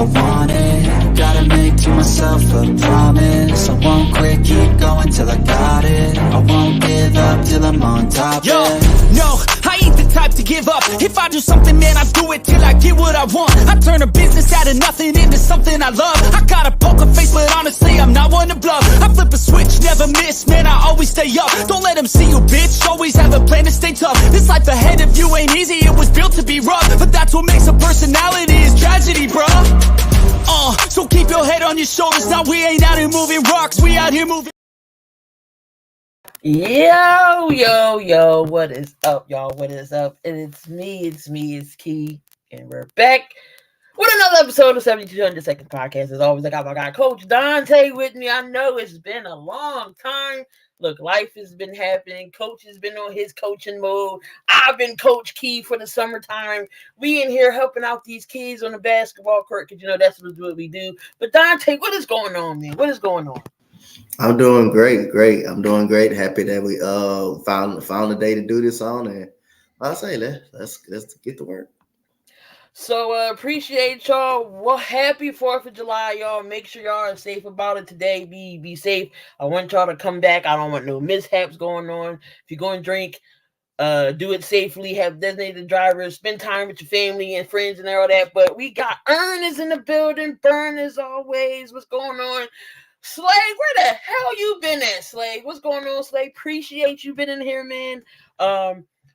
want it. Gotta make to myself a promise. I won't quit, keep going till I got it. I won't give up till I'm on top. Yo, no, I ain't the type to give up. If I do something, man, I do it till I get what I want. I turn a business out of nothing into something I love. I got a poker face, but honestly, I'm not one to bluff. I flip a switch, never miss, man, I always stay up. Don't let them see you, bitch, always have a plan to stay tough. This life ahead of you ain't easy, it was built to be rough. But that's what makes a personality, is tragedy, bruh. So keep your head on your shoulders. Now we ain't out here moving rocks, we out here moving. Yo, what is up, y'all? What is up? And it's me, Key, and we're back with another episode of 7200 Second Podcast. As always, I got my guy, Coach Dante, with me. I know it's been a long time. Look, life has been happening. Coach has been on his coaching mode. I've been Coach Key for the summertime. We in here helping out these kids on the basketball court because, you know, that's what we do. But Dante, what is going on, man? What is going on? I'm doing great. I'm doing great. Happy that we found a day to do this on, and I say let's get to work. So appreciate y'all. Well, happy 4th of July, y'all. Make sure y'all are safe about it today. Be safe. I want y'all to come back. I don't want no mishaps going on. If you're going to drink, do it safely. Have designated drivers. Spend time with your family and friends and all that. But we got Ernest in the building. Burn as always. What's going on? Slade, where the hell you been at, Slade? What's going on, Slade? Appreciate you been in here, man.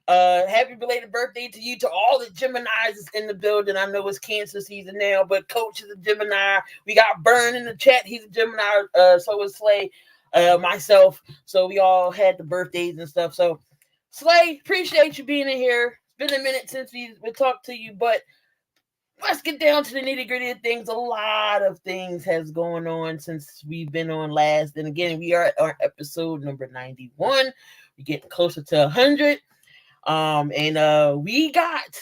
Happy belated birthday to you, to all the Geminis is in the building. I know it's Cancer season now, but Coach is a Gemini. We got Burn in the chat. He's a Gemini. So is Slade, myself. So we all had the birthdays and stuff. So Slade, appreciate you being in here. It's been a minute since we talked to you, but let's get down to the nitty-gritty of things. A lot of things has going on since we've been on last. And again, we are at our episode number 91. We're getting closer to 100. And we got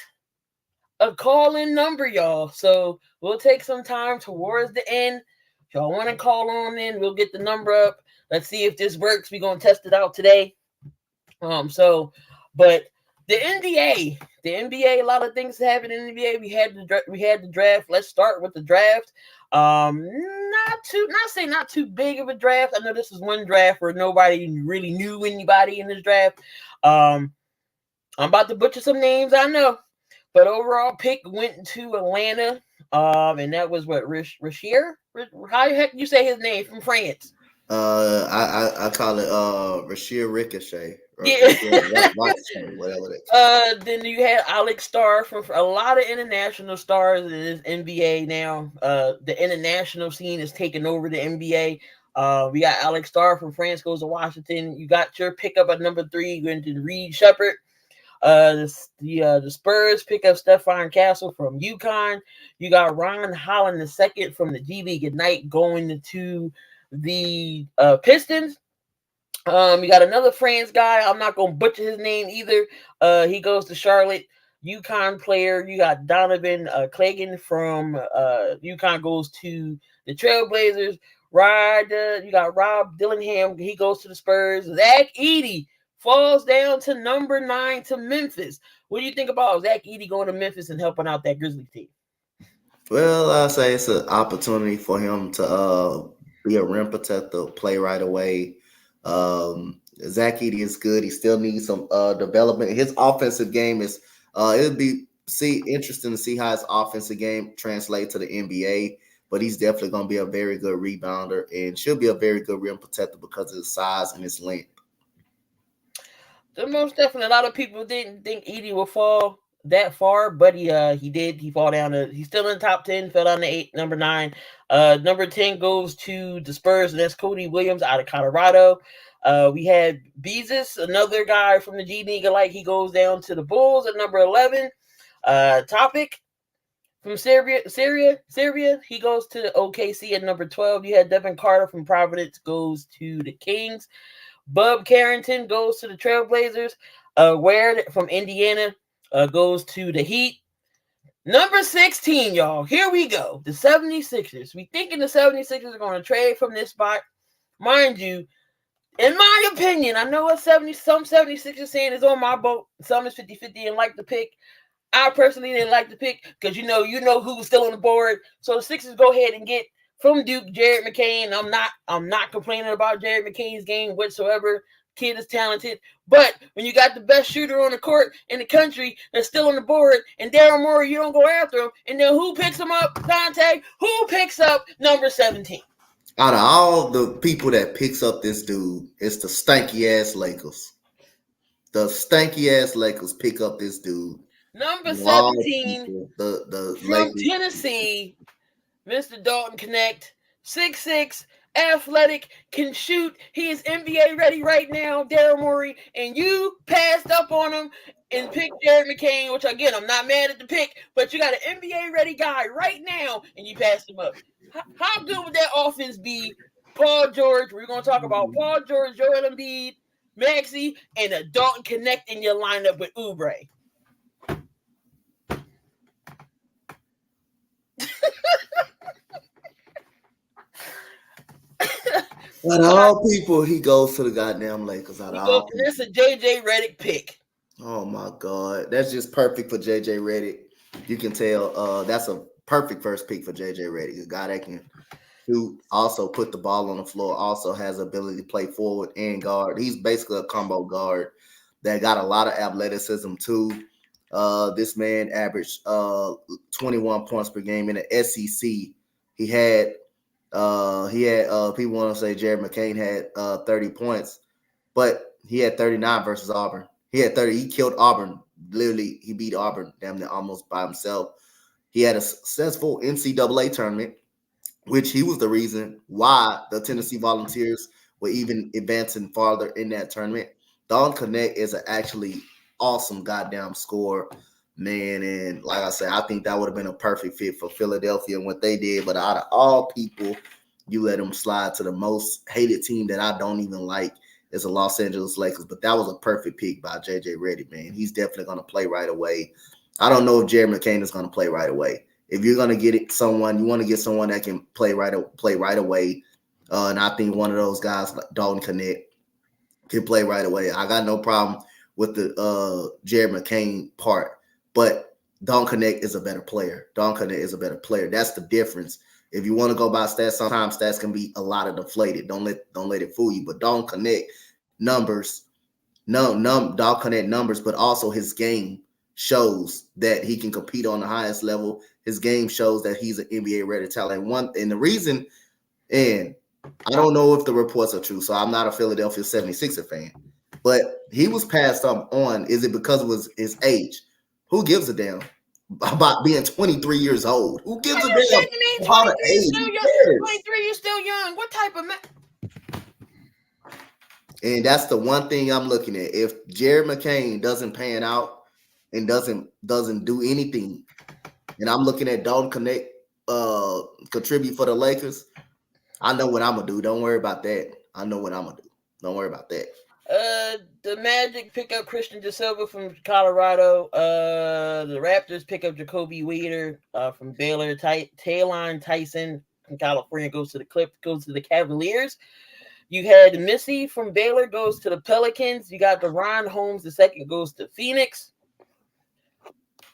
a call-in number, y'all. So we'll take some time towards the end. If y'all want to call on in, we'll get the number up. Let's see if this works. We're going to test it out today. But the NBA, a lot of things happened in the NBA. We had the draft. Let's start with the draft. Not too big of a draft. I know this is one draft where nobody really knew anybody in this draft. I'm about to butcher some names, I know, but overall pick went to Atlanta. And that was what, Rashier? How the heck you say his name, from France? I call it Rashier Ricochet. Yeah. Whatever that. Then you had Alex Starr from a lot of international stars in this NBA now. The international scene is taking over the NBA. We got Alex Starr from France goes to Washington. You got your pickup at number 3 going to Reed Shepherd. The Spurs pick up Stephon Castle from UConn. You got Ron Holland II from the G League Ignite going to the Pistons. You got another France guy. I'm not going to butcher his name either. He goes to Charlotte. UConn player. You got Donovan Cleggan from UConn goes to the Trailblazers. You got Rob Dillingham. He goes to the Spurs. Zach Edey falls down to number 9 to Memphis. What do you think about Zach Edey going to Memphis and helping out that Grizzlies team? Well, I say it's an opportunity for him to be a rim protector, play right away. Zach Edey is good. He still needs some development. His offensive game is it'll be interesting to see how his offensive game translates to the NBA. But he's definitely going to be a very good rebounder and should be a very good rim protector because of his size and his length. So most definitely, a lot of people didn't think Edey would fall that far, but he did. He fall down he's still in the top 10, fell down to number 9. Number 10 goes to the Spurs, and that's Cody Williams out of Colorado. We had Beezus, another guy from the G League, he goes down to the Bulls at number 11. Topic from Serbia, he goes to OKC at number 12. You had Devin Carter from Providence goes to the Kings. Bub Carrington goes to the Trailblazers. Ware from Indiana goes to the Heat. Number 16, y'all. Here we go. The 76ers. We thinking the 76ers are going to trade from this spot. Mind you, in my opinion, I know what some 76ers saying is on my boat. Some is 50-50 and like the pick. I personally didn't like the pick because you know who was still on the board. So the Sixers go ahead and get from Duke Jared McCain. I'm not complaining about Jared McCain's game whatsoever. Kid is talented, but when you got the best shooter on the court in the country that's still on the board, and Daryl Morey, you don't go after him, and then who picks him up? Dante. Who picks up number 17? Out of all the people that picks up this dude, it's the stanky ass Lakers. The stanky ass Lakers pick up this dude. Number 17 people, the from Lakers. Tennessee, Mr. Dalton Connect, 6'6", athletic, can shoot. He is NBA ready right now, Daryl Morey, and you passed up on him and picked Jared McCain, which again, I'm not mad at the pick, but you got an NBA ready guy right now, and you passed him up. How good would that offense be? Paul George, we're going to talk about Paul George, Joel Embiid, Maxey, and a Dalton Connect in your lineup with Oubre. Out of all people, he goes to the goddamn Lakers. That's a JJ Redick pick. Oh my God, that's just perfect for JJ Redick. You can tell that's a perfect first pick for JJ Redick. A guy that can shoot, also put the ball on the floor, also has the ability to play forward and guard. He's basically a combo guard that got a lot of athleticism too. This man averaged 21 points per game in the SEC. He had people want to say Jared McCain had 30 points, but he had 39 versus Auburn. He had 30. He killed Auburn. Literally, he beat Auburn damn near almost by himself. He had a successful NCAA tournament, which he was the reason why the Tennessee Volunteers were even advancing farther in that tournament. Dalton Connect is an actually awesome goddamn scorer, man. And like I said, I think that would have been a perfect fit for Philadelphia and what they did. But out of all people, you let them slide to the most hated team that I don't even like is the Los Angeles Lakers. But that was a perfect pick by JJ Redick, man. He's definitely going to play right away. I don't know if Jared McCain is going to play right away. If you're going to get someone, you want to get someone that can play right away. And I think one of those guys, like Dalton Connect, can play right away. I got no problem with the Jared McCain part, but Dalton Connect is a better player. Dalton Connect is a better player. That's the difference. If you want to go by stats, sometimes stats can be a lot of deflated. Don't let it fool you. But Dalton Connect numbers, Dalton Connect numbers, but also his game shows that he can compete on the highest level. His game shows that he's an NBA ready talent. And the reason, and I don't know if the reports are true, so I'm not a Philadelphia 76er fan, but he was passed up on. Is it because it was his age? Who gives a damn about being 23 years old? Who gives a damn about the age? 23, you're still young. What type of man? And that's the one thing I'm looking at. If Jared McCain doesn't pan out and doesn't do anything, and I'm looking at Dalton Connect contribute for the Lakers, I know what I'm gonna do. Don't worry about that. I know what I'm gonna do. Don't worry about that. The Magic pick up Christian De Silva from Colorado. The Raptors pick up Jacoby Waiter from Baylor. Taylon Tyson from California goes to the Cavaliers. You had Missy from Baylor goes to the Pelicans. You got DeRon Holmes II goes to Phoenix.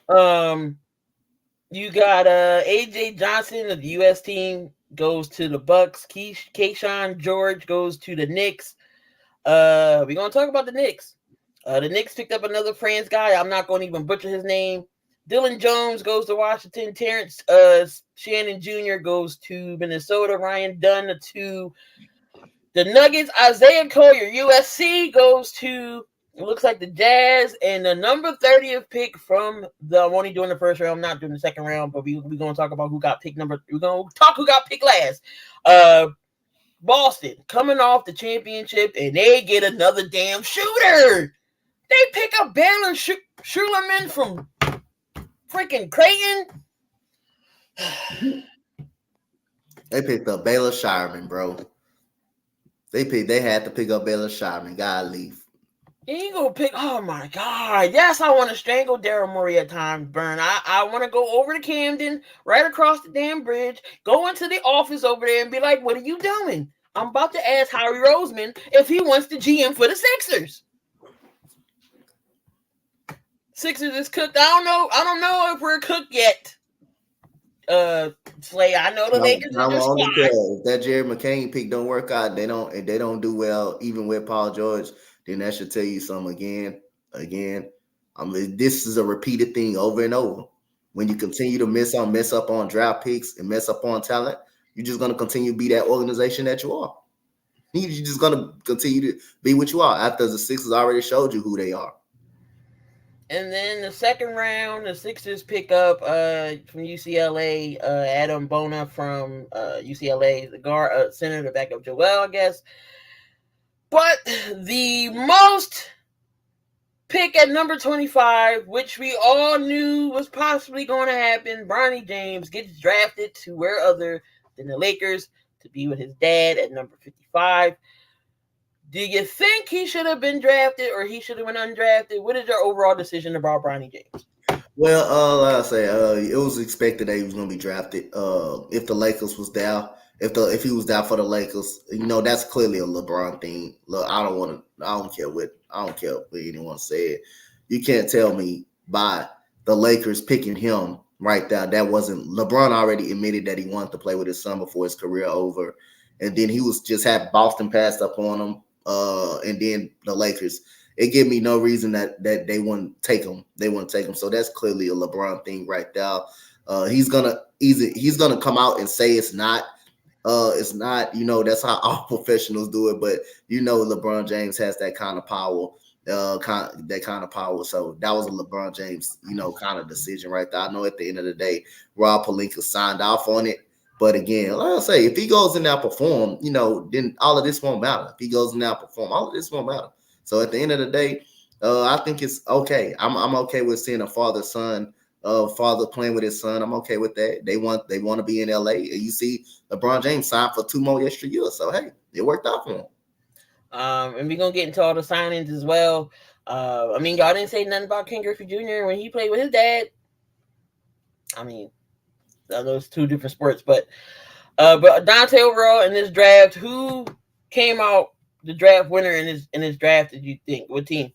You got AJ Johnson of the U.S. team goes to the Bucks. Keyshawn George goes to the Knicks. We're going to talk about the Knicks. The Knicks picked up another France guy. I'm not going to even butcher his name. Dylan Jones goes to Washington. Terrence Shannon Jr. goes to Minnesota. Ryan Dunn to the Nuggets. Isaiah Collier, USC, goes to, it looks like, the Jazz. And the number 30th pick from I'm only doing the first round. I'm not doing the second round, but we're going to talk about who got picked we're going to talk who got picked last. Boston coming off the championship, and they get another damn shooter. They pick up Baylor Schulerman from freaking Creighton. They picked up Baylor Shireman, bro. They had to pick up Baylor Shireman. God leave. You ain't gonna pick. Oh my God! Yes, I want to strangle Daryl Morey at times, Burn. I want to go over to Camden, right across the damn bridge, go into the office over there and be like, "What are you doing?" I'm about to ask Harry Roseman if he wants the GM for the Sixers. Sixers is cooked. I don't know if we're cooked yet. Slay. I know the Lakers are just fine. If that Jared McCain pick don't work out, they don't do well, even with Paul George, then that should tell you something again. I mean, this is a repeated thing over and over. When you continue to mess up on draft picks and mess up on talent, you're just gonna continue to be that organization that you are. You're just gonna continue to be what you are after the Sixers already showed you who they are. And then the second round, the Sixers pick up from UCLA, Adam Bona from UCLA, the guard, center to back up Joel, I guess. But the most pick at number 25, which we all knew was possibly going to happen, Bronny James gets drafted to where other than the Lakers to be with his dad at number 55. Do you think he should have been drafted or he should have been undrafted? What is your overall decision about Bronny James? Well, like I say, it was expected that he was going to be drafted. If the Lakers was down, if he was down for the Lakers, that's clearly a LeBron thing. Look, I don't care what anyone said. You can't tell me by the Lakers picking him right there. That wasn't LeBron already admitted that he wanted to play with his son before his career over, and then he was just had Boston passed up on him. And then the Lakers, it gave me no reason that they wouldn't take him. They wouldn't take him. So that's clearly a LeBron thing right there. He's gonna come out and say it's not. It's not. That's how all professionals do it. But LeBron James has that kind of power. That kind of power. So that was a LeBron James, kind of decision right there. I know at the end of the day, Rob Pelinka signed off on it. But again, like I say, if he goes in there and perform, then all of this won't matter. If he goes in there and perform, all of this won't matter. So at the end of the day, I think it's okay. I'm okay with seeing a father playing with his son. I'm okay with that. They want to be in LA. And you see LeBron James signed for 2 more extra years. So hey, it worked out for him. And we're gonna get into all the signings as well. Y'all didn't say nothing about Ken Griffey Jr. when he played with his dad. Those 2 different sports, but Dante overall in this draft, who came out the draft winner in his draft? Did you think? What team?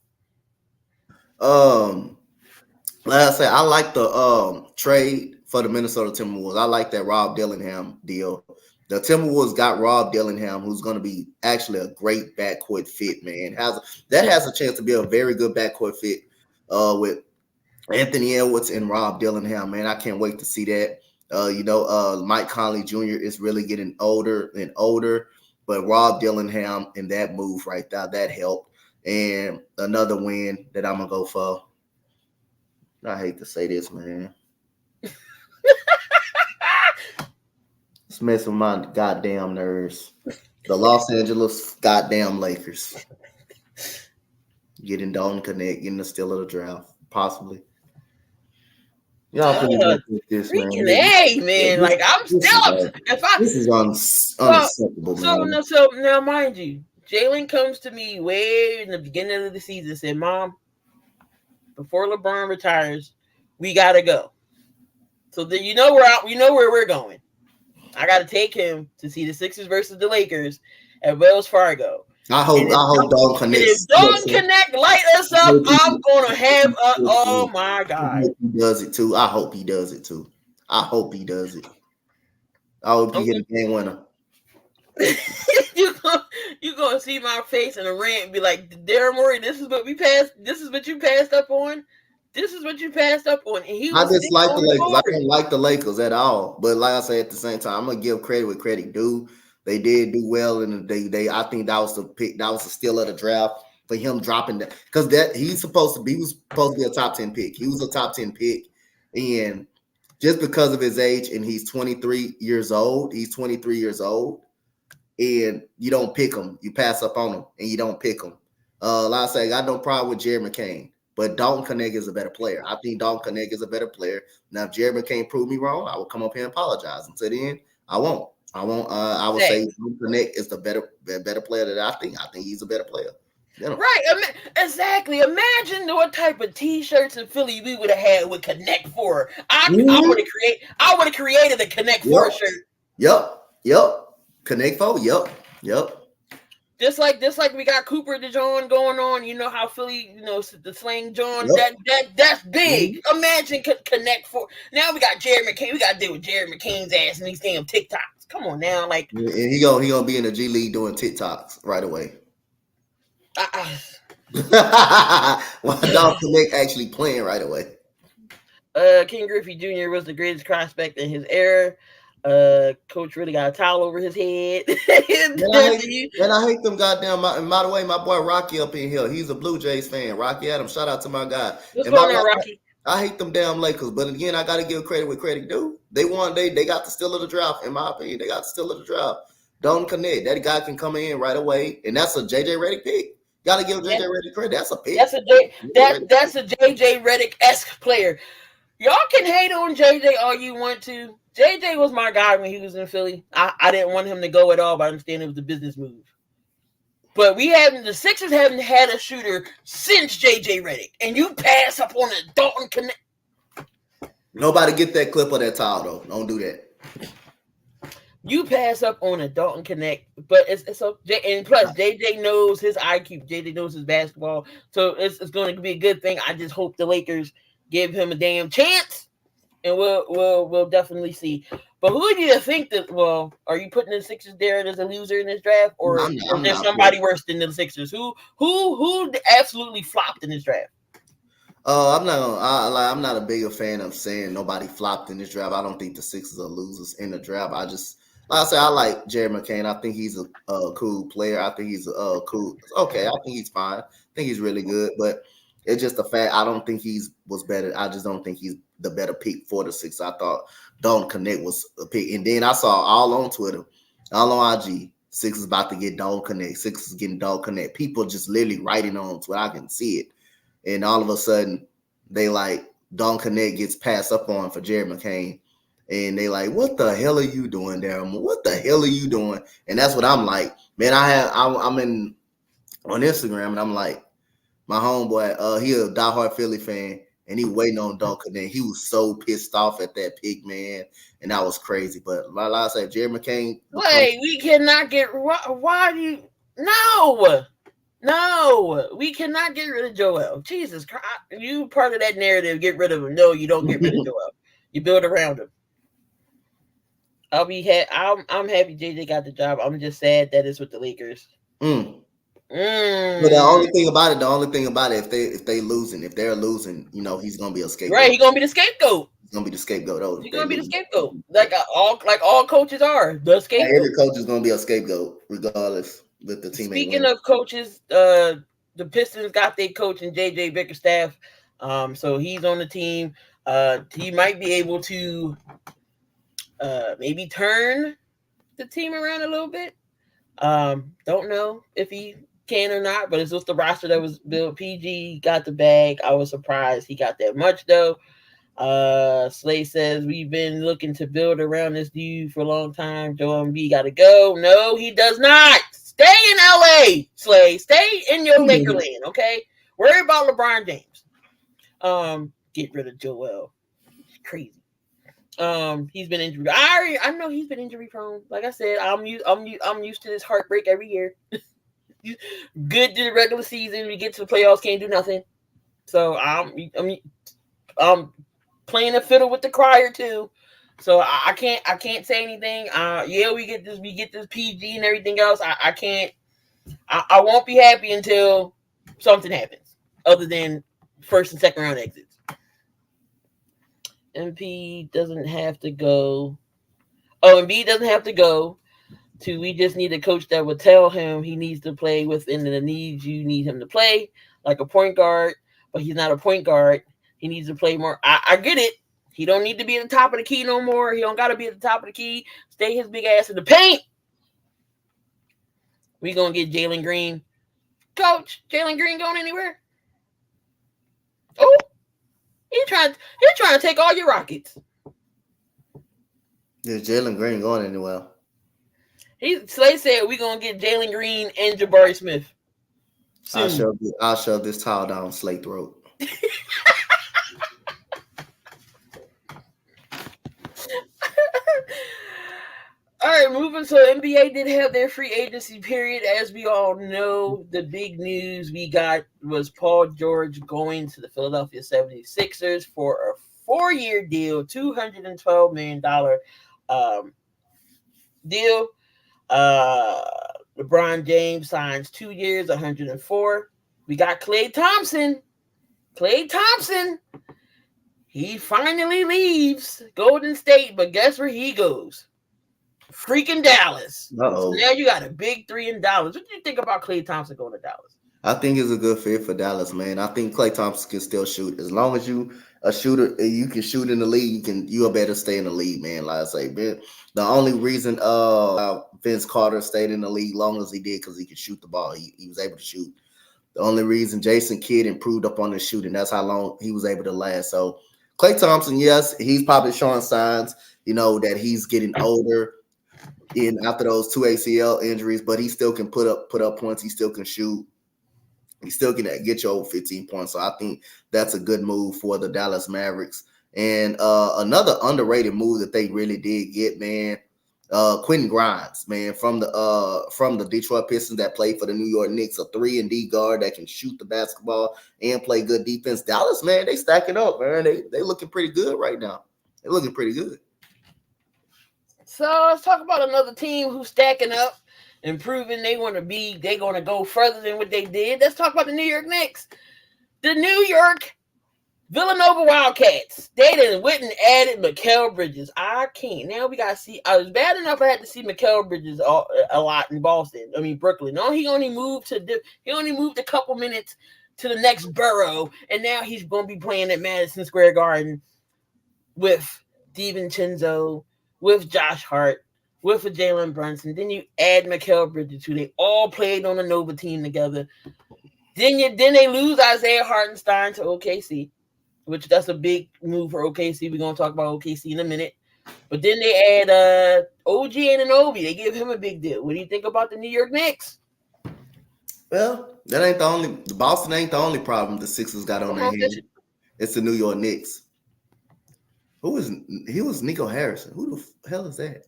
Like I said, I like the trade for the Minnesota Timberwolves. I like that Rob Dillingham deal. The Timberwolves got Rob Dillingham, who's going to be actually a great backcourt fit. Man, has a chance to be a very good backcourt fit with Anthony Edwards and Rob Dillingham. Man, I can't wait to see that. Mike Conley Jr. is really getting older and older, but Rob Dillingham in that move right there, that helped. And another win that I'm going to go for. I hate to say this, man. It's messing with my goddamn nerves. The Los Angeles goddamn Lakers. Getting Dalton Connect, getting the steal of the draft, possibly. Y'all this, man. Like I'm still. This is unacceptable, man. So now, mind you, Jalen comes to me way in the beginning of the season, said, "Mom, before LeBron retires, we gotta go." So then where we're going. I gotta take him to see the Sixers versus the Lakers at Wells Fargo. I hope Dalton Connect. If Dalton Connect light us up, I'm gonna have oh my God. He does it too. I hope he does it too. I hope he does it. I hope he get a game winner. you gonna see my face in a rant and be like, Darren Morey, this is what you passed up on. This is what you passed up on. And I just like the Lakers. I don't like the Lakers at all. But like I say, at the same time, I'm gonna give credit where credit due. They did do well, and they I think that was the pick. That was the steal of the draft for him dropping that, because he was supposed to be a top 10 pick. He was a top 10 pick, and just because of his age, and he's 23 years old. He's 23 years old, and you don't pick him. You pass up on him, and you don't pick him. Like I say, I got no problem with Jared McCain, but Dalton Connect is a better player. I think Dalton Connect is a better player. Now, if Jared McCain proved me wrong, I will come up here and apologize. Until then, I won't. I would say Connect is the better player that I think. I think he's a better player. Right, exactly. Imagine what type of T-shirts in Philly we would have had with Connect 4. I would have created a Connect 4 shirt. Yep. Connect 4. Yep. Just like we got Cooper DeJohn going on. You know how Philly, the slang John. Yep. That's big. Imagine connect for. Now we got Jared McCain. We got to deal with Jared McCain's ass and these damn TikToks. Come on now, like. And he gonna be in the G League doing TikToks right away. Why Dalton Connect actually playing right away? King Griffey Jr. was the greatest prospect in his era. Coach really got a towel over his head. And I hate them goddamn. And by the way, my boy Rocky up in here, he's a Blue Jays fan. Rocky Adams, shout out to my guy. What's going on, Rocky? I hate them damn Lakers, but again, I got to give credit where credit due. They won. They got the steal of the draft, in my opinion. They got the steal of the draft. Don't connect. That guy can come in right away, and that's a JJ Redick pick. Got to give JJ Redick credit. That's a pick. That's a JJ Redick-esque player. Y'all can hate on JJ all you want to. JJ was my guy when he was in Philly. I didn't want him to go at all, but I understand it was a business move. But the Sixers haven't had a shooter since JJ Redick, and you pass up on a Dalton Connect. Nobody get that clip of that towel though. Don't do that. You pass up on a Dalton Connect, but it's so. And plus, JJ knows his IQ. JJ knows his basketball, so it's going to be a good thing. I just hope the Lakers give him a damn chance, and we'll definitely see. But who do you think that? Well, are you putting the Sixers there as a loser in this draft, or is there somebody worse than the Sixers? Who absolutely flopped in this draft? I'm not a bigger fan of saying nobody flopped in this draft. I don't think the Sixers are losers in the draft. Like I said, I like Jared McCain. I think he's a cool player. I think he's cool. Okay, I think he's fine. I think he's really good, but it's just the fact I don't think was better. I just don't think he's the better pick for the Sixers. I thought Dalton Connect was a pick. And then I saw all on Twitter, all on IG, Sixers about to get Dalton Connect. Sixers getting Dalton Connect. People just literally writing on Twitter. I can see it. And all of a sudden, they like Dalton Connect gets passed up on for Jared McCain. And they like, what the hell are you doing, Darren? What the hell are you doing? And that's what I'm like. Man, I'm on Instagram and I'm like, my homeboy, he a diehard Philly fan, and he waiting on Dalton Connect. He was so pissed off at that pick, man, and that was crazy. But like I said, Jared McCain. Wait, we cannot get. Why do you? No, we cannot get rid of Joel. Jesus Christ, you part of that narrative. Get rid of him. No, you don't get rid of Joel. You build around him. I'm happy JJ got the job. I'm just sad that it's with the Lakers. But the only thing about it, if they're losing, he's gonna be a scapegoat. Right, he's gonna be the scapegoat. He's gonna be the scapegoat. He's gonna be the scapegoat, like all coaches are the scapegoat. Every coach is gonna be a scapegoat, regardless with the team. Speaking of coaches, the Pistons got their coach in JJ Bickerstaff, so he's on the team. He might be able to maybe turn the team around a little bit. Don't know if he can or not, but it's just the roster that was built. PG got the bag. I was surprised he got that much though. Slay says we've been looking to build around this dude for a long time. Joel Embiid got to go. No, he does not. Stay in LA, Slay. Stay in your Laker land, okay? Worry about LeBron James. Get rid of Joel. Crazy. He's been injury. I know he's been injury prone. Like I said, I'm used to this heartbreak every year. Good to the regular season. We get to the playoffs, can't do nothing. So I'm playing a fiddle with the crier too. So I can't say anything. Yeah, we get this PG and everything else. I won't be happy until something happens other than first and second round exits. MP doesn't have to go. Oh, Embiid doesn't have to go. We just need a coach that would tell him he needs to play within the needs you need him to play, like a point guard, but he's not a point guard. He needs to play more. I get it. He don't need to be at the top of the key no more. He don't got to be at the top of the key. Stay his big ass in the paint. We going to get Jalen Green. Coach, Jalen Green going anywhere? Oh, he's trying to take all your Rockets. Is Jalen Green going anywhere? Slay said we're going to get Jalen Green and Jabari Smith. I'll shove this towel down Slay's throat. All right, moving moving. So NBA did have their free agency period. As we all know, the big news we got was Paul George going to the Philadelphia 76ers for a 4-year deal, $212 million deal. LeBron James signs 2 years, 104. We got Klay Thompson. He finally leaves Golden State, but guess where he goes? Freaking Dallas. Uh-oh. So now you got a big 3 in Dallas. What do you think about Klay Thompson going to Dallas? I think it's a good fit for Dallas, man. I think Klay Thompson can still shoot. As long as you a shooter, you can shoot in the league. You better stay in the league, man. Like I say, man, the only reason Vince Carter stayed in the league long as he did because he could shoot the ball. He was able to shoot. The only reason Jason Kidd improved upon his shooting, that's how long he was able to last. So Klay Thompson, yes, he's probably showing signs, that he's getting older. After those 2 ACL injuries, but he still can put up points. He still can shoot. He still can get you over 15 points. So I think that's a good move for the Dallas Mavericks. And another underrated move that they really did get, man, Quentin Grimes, man, from the Detroit Pistons that played for the New York Knicks, a 3-and-D guard that can shoot the basketball and play good defense. Dallas, man, they stacking up, man. They looking pretty good right now. They're looking pretty good. So let's talk about another team who's stacking up and proving they're going to go further than what they did. Let's talk about the New York Knicks. The New York Villanova Wildcats. They done went and added Mikal Bridges. I can't. Now we got to see. I was bad enough I had to see Mikal Bridges a lot in Brooklyn. No, he only moved a couple minutes to the next borough, and now he's going to be playing at Madison Square Garden with DiVincenzo, with Josh Hart, with a Jalen Brunson. Then you add Mikal Bridges, who they all played on the Nova team together. Then they lose Isaiah Hartenstein to OKC, which that's a big move for OKC. We're going to talk about OKC in a minute. But then they add OG Anunoby. They give him a big deal. What do you think about the New York Knicks? Well, the Boston ain't the only problem the Sixers got on their hands. It's the New York Knicks. He was Nico Harrison. Who the hell is that?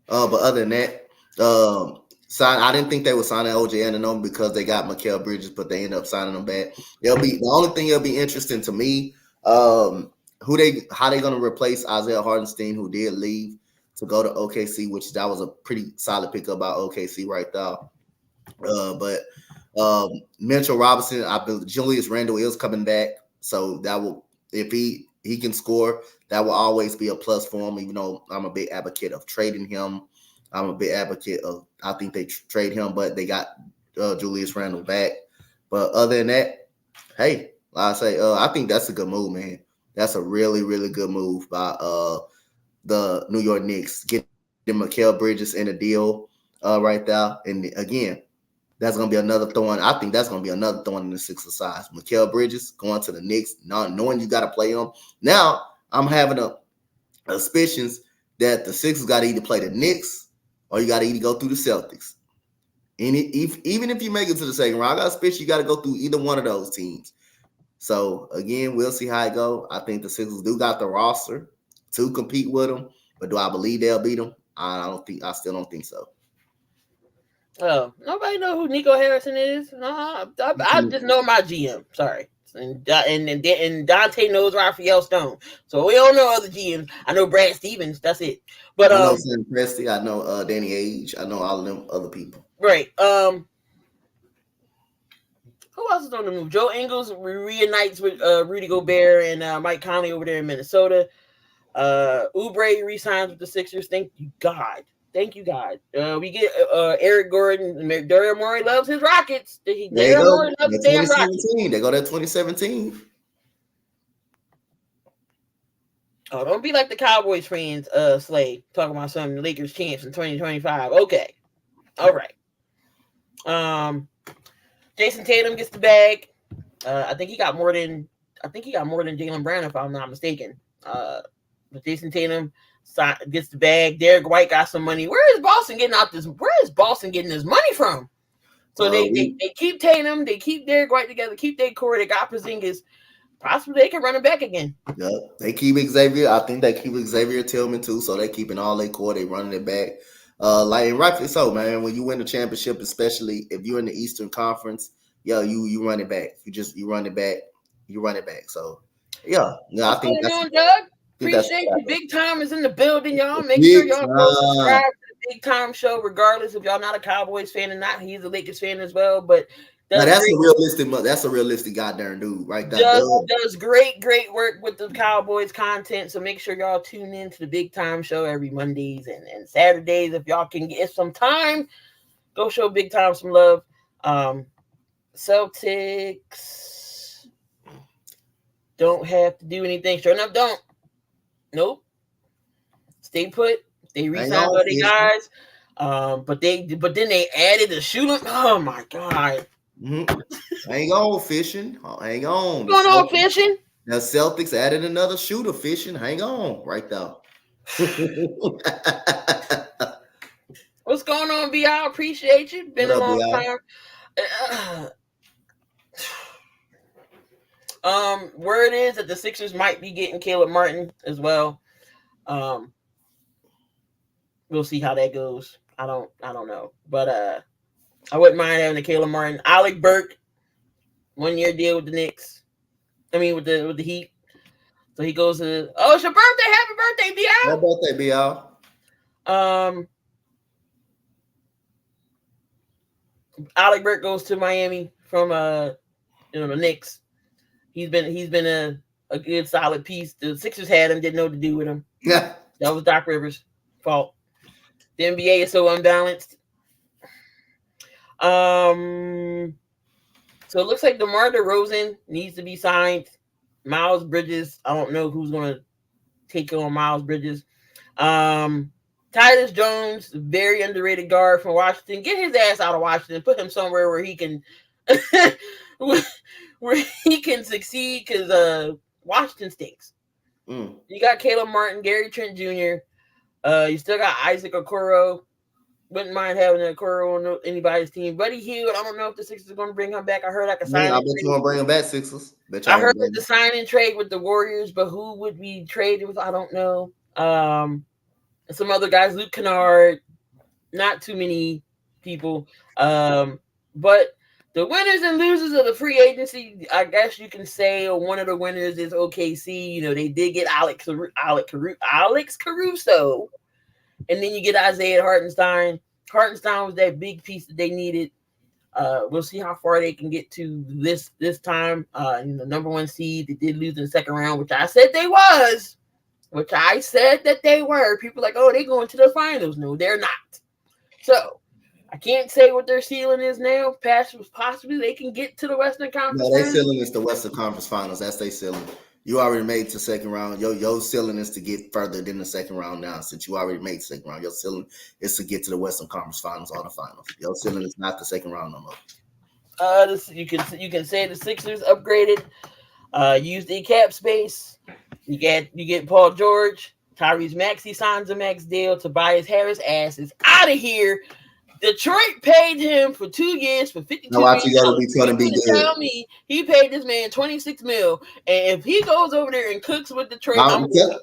But other than that, I didn't think they would sign OG Anunoby because they got Mikal Bridges, but they ended up signing him back. The only thing that'll be interesting to me, how they gonna replace Isaiah Hartenstein, who did leave to go to OKC, which that was a pretty solid pickup by OKC right there. But Mitchell Robinson, I believe Julius Randle is coming back, so that will, if he can score, that will always be a plus for him, even though I'm a big advocate of trading him. I'm a big advocate of, I think they trade him, but they got Julius Randle back. But other than that, hey, like I say, I think that's a good move, man. That's a really, really good move by the New York Knicks. Getting Mikal Bridges in a deal right there. And again, that's going to be another thorn. I think that's going to be another thorn in the Sixers side. Mikal Bridges going to the Knicks, not knowing you got to play him. Now, I'm having a suspicions that the Sixers got to either play the Knicks or you got to either go through the Celtics. And even if you make it to the second round, I got a suspicion you got to go through either one of those teams. So, again, we'll see how it goes. I think the Sixers do got the roster to compete with them, but do I believe they'll beat them? I still don't think so. Oh, nobody know who Nico Harrison is. I just know my GM. Sorry, and Dante knows Raphael Stone. So we don't know other GMs. I know Brad Stevens. That's it. But I know Sam Presti. I know Danny Ainge. I know all of them other people. Right. Who else is on the move? Joe Ingles reunites with Rudy Gobert and Mike Conley over there in Minnesota. Oubre re-signs with the Sixers. Thank you, God. We get Eric Gordon. Daryl Morey loves his Rockets. Daryl Morey loves the damn Rockets. They go to 2017. Oh, don't be like the Cowboys fans, Slade, talking about some Lakers champs in 2025. Okay. All right. Jason Tatum gets the bag. I think he got more than Jaylen Brown, if I'm not mistaken. But Jason Tatum gets the bag. Derek White got some money. Where is Boston getting this money from? So they keep Tatum, they keep Derek White together, keep their core. They got Porzingis. possibly they can run it back again. Yep. They keep Xavier. I think they keep Xavier Tillman too, so they keeping all their core. They running it back. Like and rightfully so, man. When you win the championship, especially if you're in the Eastern Conference, you run it back. You run it back. You run it back. So yeah, What's I think going that's. on, Doug? think that's Appreciate you. Big Time is in the building, y'all. Make Big sure y'all go time. subscribe to the Big Time Show, regardless if y'all not a Cowboys fan or not. He's a Lakers fan as well, but Now does that's a realistic goddamn dude right there. does great work with the Cowboys content. So make sure y'all tune in to the Big Time Show every Mondays and Saturdays. If y'all can get some time, go show Big Time some love. Celtics don't have to do anything. Sure enough, don't. Nope. Stay put. They re-signed all the guys. But then they added a shooter. Oh my god. Hang on, fishing. Hang on. What's going on, fishing? The Celtics added another shooter, fishing. Hang on, right there. What's going on, B? I appreciate you. Been a long time. Word is that the Sixers might be getting Caleb Martin as well. We'll see how that goes. I don't know, but I wouldn't mind having the Caleb Martin. Alec Burke, 1 year deal with the Knicks. I mean with the Heat. So he goes to it's your birthday. Happy birthday, B. Happy birthday, B. Alec Burke goes to Miami from the Knicks. He's been a good solid piece. The Sixers had him, didn't know what to do with him. Yeah. That was Doc Rivers' fault. The NBA is so unbalanced. So it looks like DeMar DeRozan needs to be signed. Miles Bridges, I don't know who's going to take on Miles Bridges. Titus Jones, very underrated guard from Washington. Get his ass out of Washington. Put him somewhere where he can succeed because Washington stinks. You got Caleb Martin, Gary Trent Jr. You still got Isaac Okoro. Wouldn't mind having Okoro on anybody's team. Buddy Hield, I don't know if the Sixers are going to bring him back. I heard I could sign him. I bet you want to bring him back, Sixers. I heard the sign and trade with the Warriors, but who would be traded with? I don't know. Some other guys, Luke Kennard, not too many people. But the winners and losers of the free agency, I guess you can say one of the winners is OKC. They did get Alex Caruso. And then you get Isaiah Hartenstein. Hartenstein was that big piece that they needed. We'll see how far they can get to this time. Number one seed, they did lose in the second round, which I said they was. Which I said that they were. People like, oh, they going to the finals. No, they're not. So I can't say what their ceiling is now. Possibly they can get to the Western Conference. No, their ceiling is the Western Conference Finals. That's their ceiling. You already made the second round. Your ceiling is to get further than the second round now. Since you already made the second round, your ceiling is to get to the Western Conference Finals or the finals. Your ceiling is not the second round no more. You can say the Sixers upgraded. Used the cap space. You get Paul George. Tyrese Maxey signs a max deal. Tobias Harris ass is out of here. Detroit paid him for 2 years for $52 million. Tell me he paid this man $26 million, and if he goes over there and cooks with Detroit, I'm upset.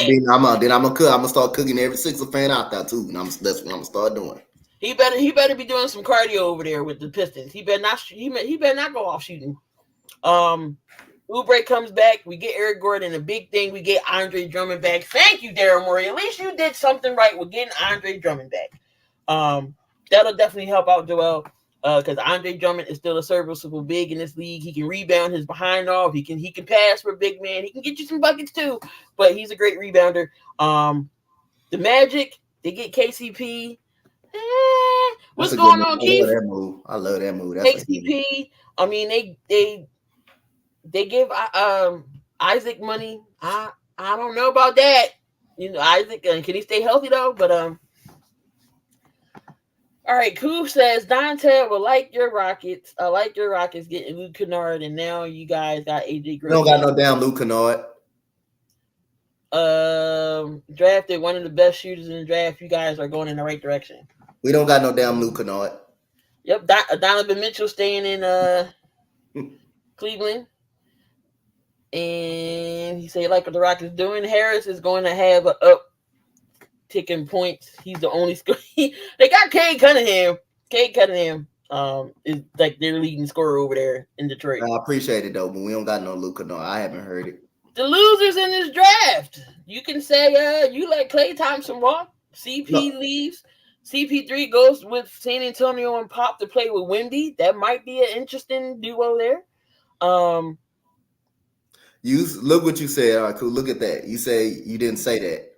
Then I'm gonna start cooking every Sixer fan out there too. And that's what I'm gonna start doing. He better be doing some cardio over there with the Pistons. He better not go off shooting. Oubre comes back. We get Eric Gordon. A big thing. We get Andre Drummond back. Thank you, Daryl Morey. At least you did something right with getting Andre Drummond back. That'll definitely help out Joel because Andre Drummond is still a serviceable big in this league. He can rebound his behind off. He can pass for a big man. He can get you some buckets too, but he's a great rebounder. The Magic, they get KCP. What's going on, Keith? I love that move. That's KCP. I mean, they give Isaac money. I don't know about that. Isaac, can he stay healthy though? But all right, Coop says, Dante will like your Rockets. I like your Rockets getting Luke Kennard, and now you guys got AJ Griffin. You don't got no damn Luke Kennard. Drafted one of the best shooters in the draft. You guys are going in the right direction. We don't got no damn Luke Kennard. Yep, Donovan Mitchell staying in Cleveland. And he said, like what the Rockets doing, Harris is going to have an up ticking points. He's the only score. They got Cade Cunningham. Cade Cunningham is like their leading scorer over there in Detroit. I appreciate it though, but we don't got no Luka. No, I haven't heard it. The losers in this draft. You can say you let Klay Thompson walk. CP leaves. CP3 goes with San Antonio and Pop to play with Wemby. That might be an interesting duo there. You look what you said. All right, cool. Look at that. You say you didn't say that.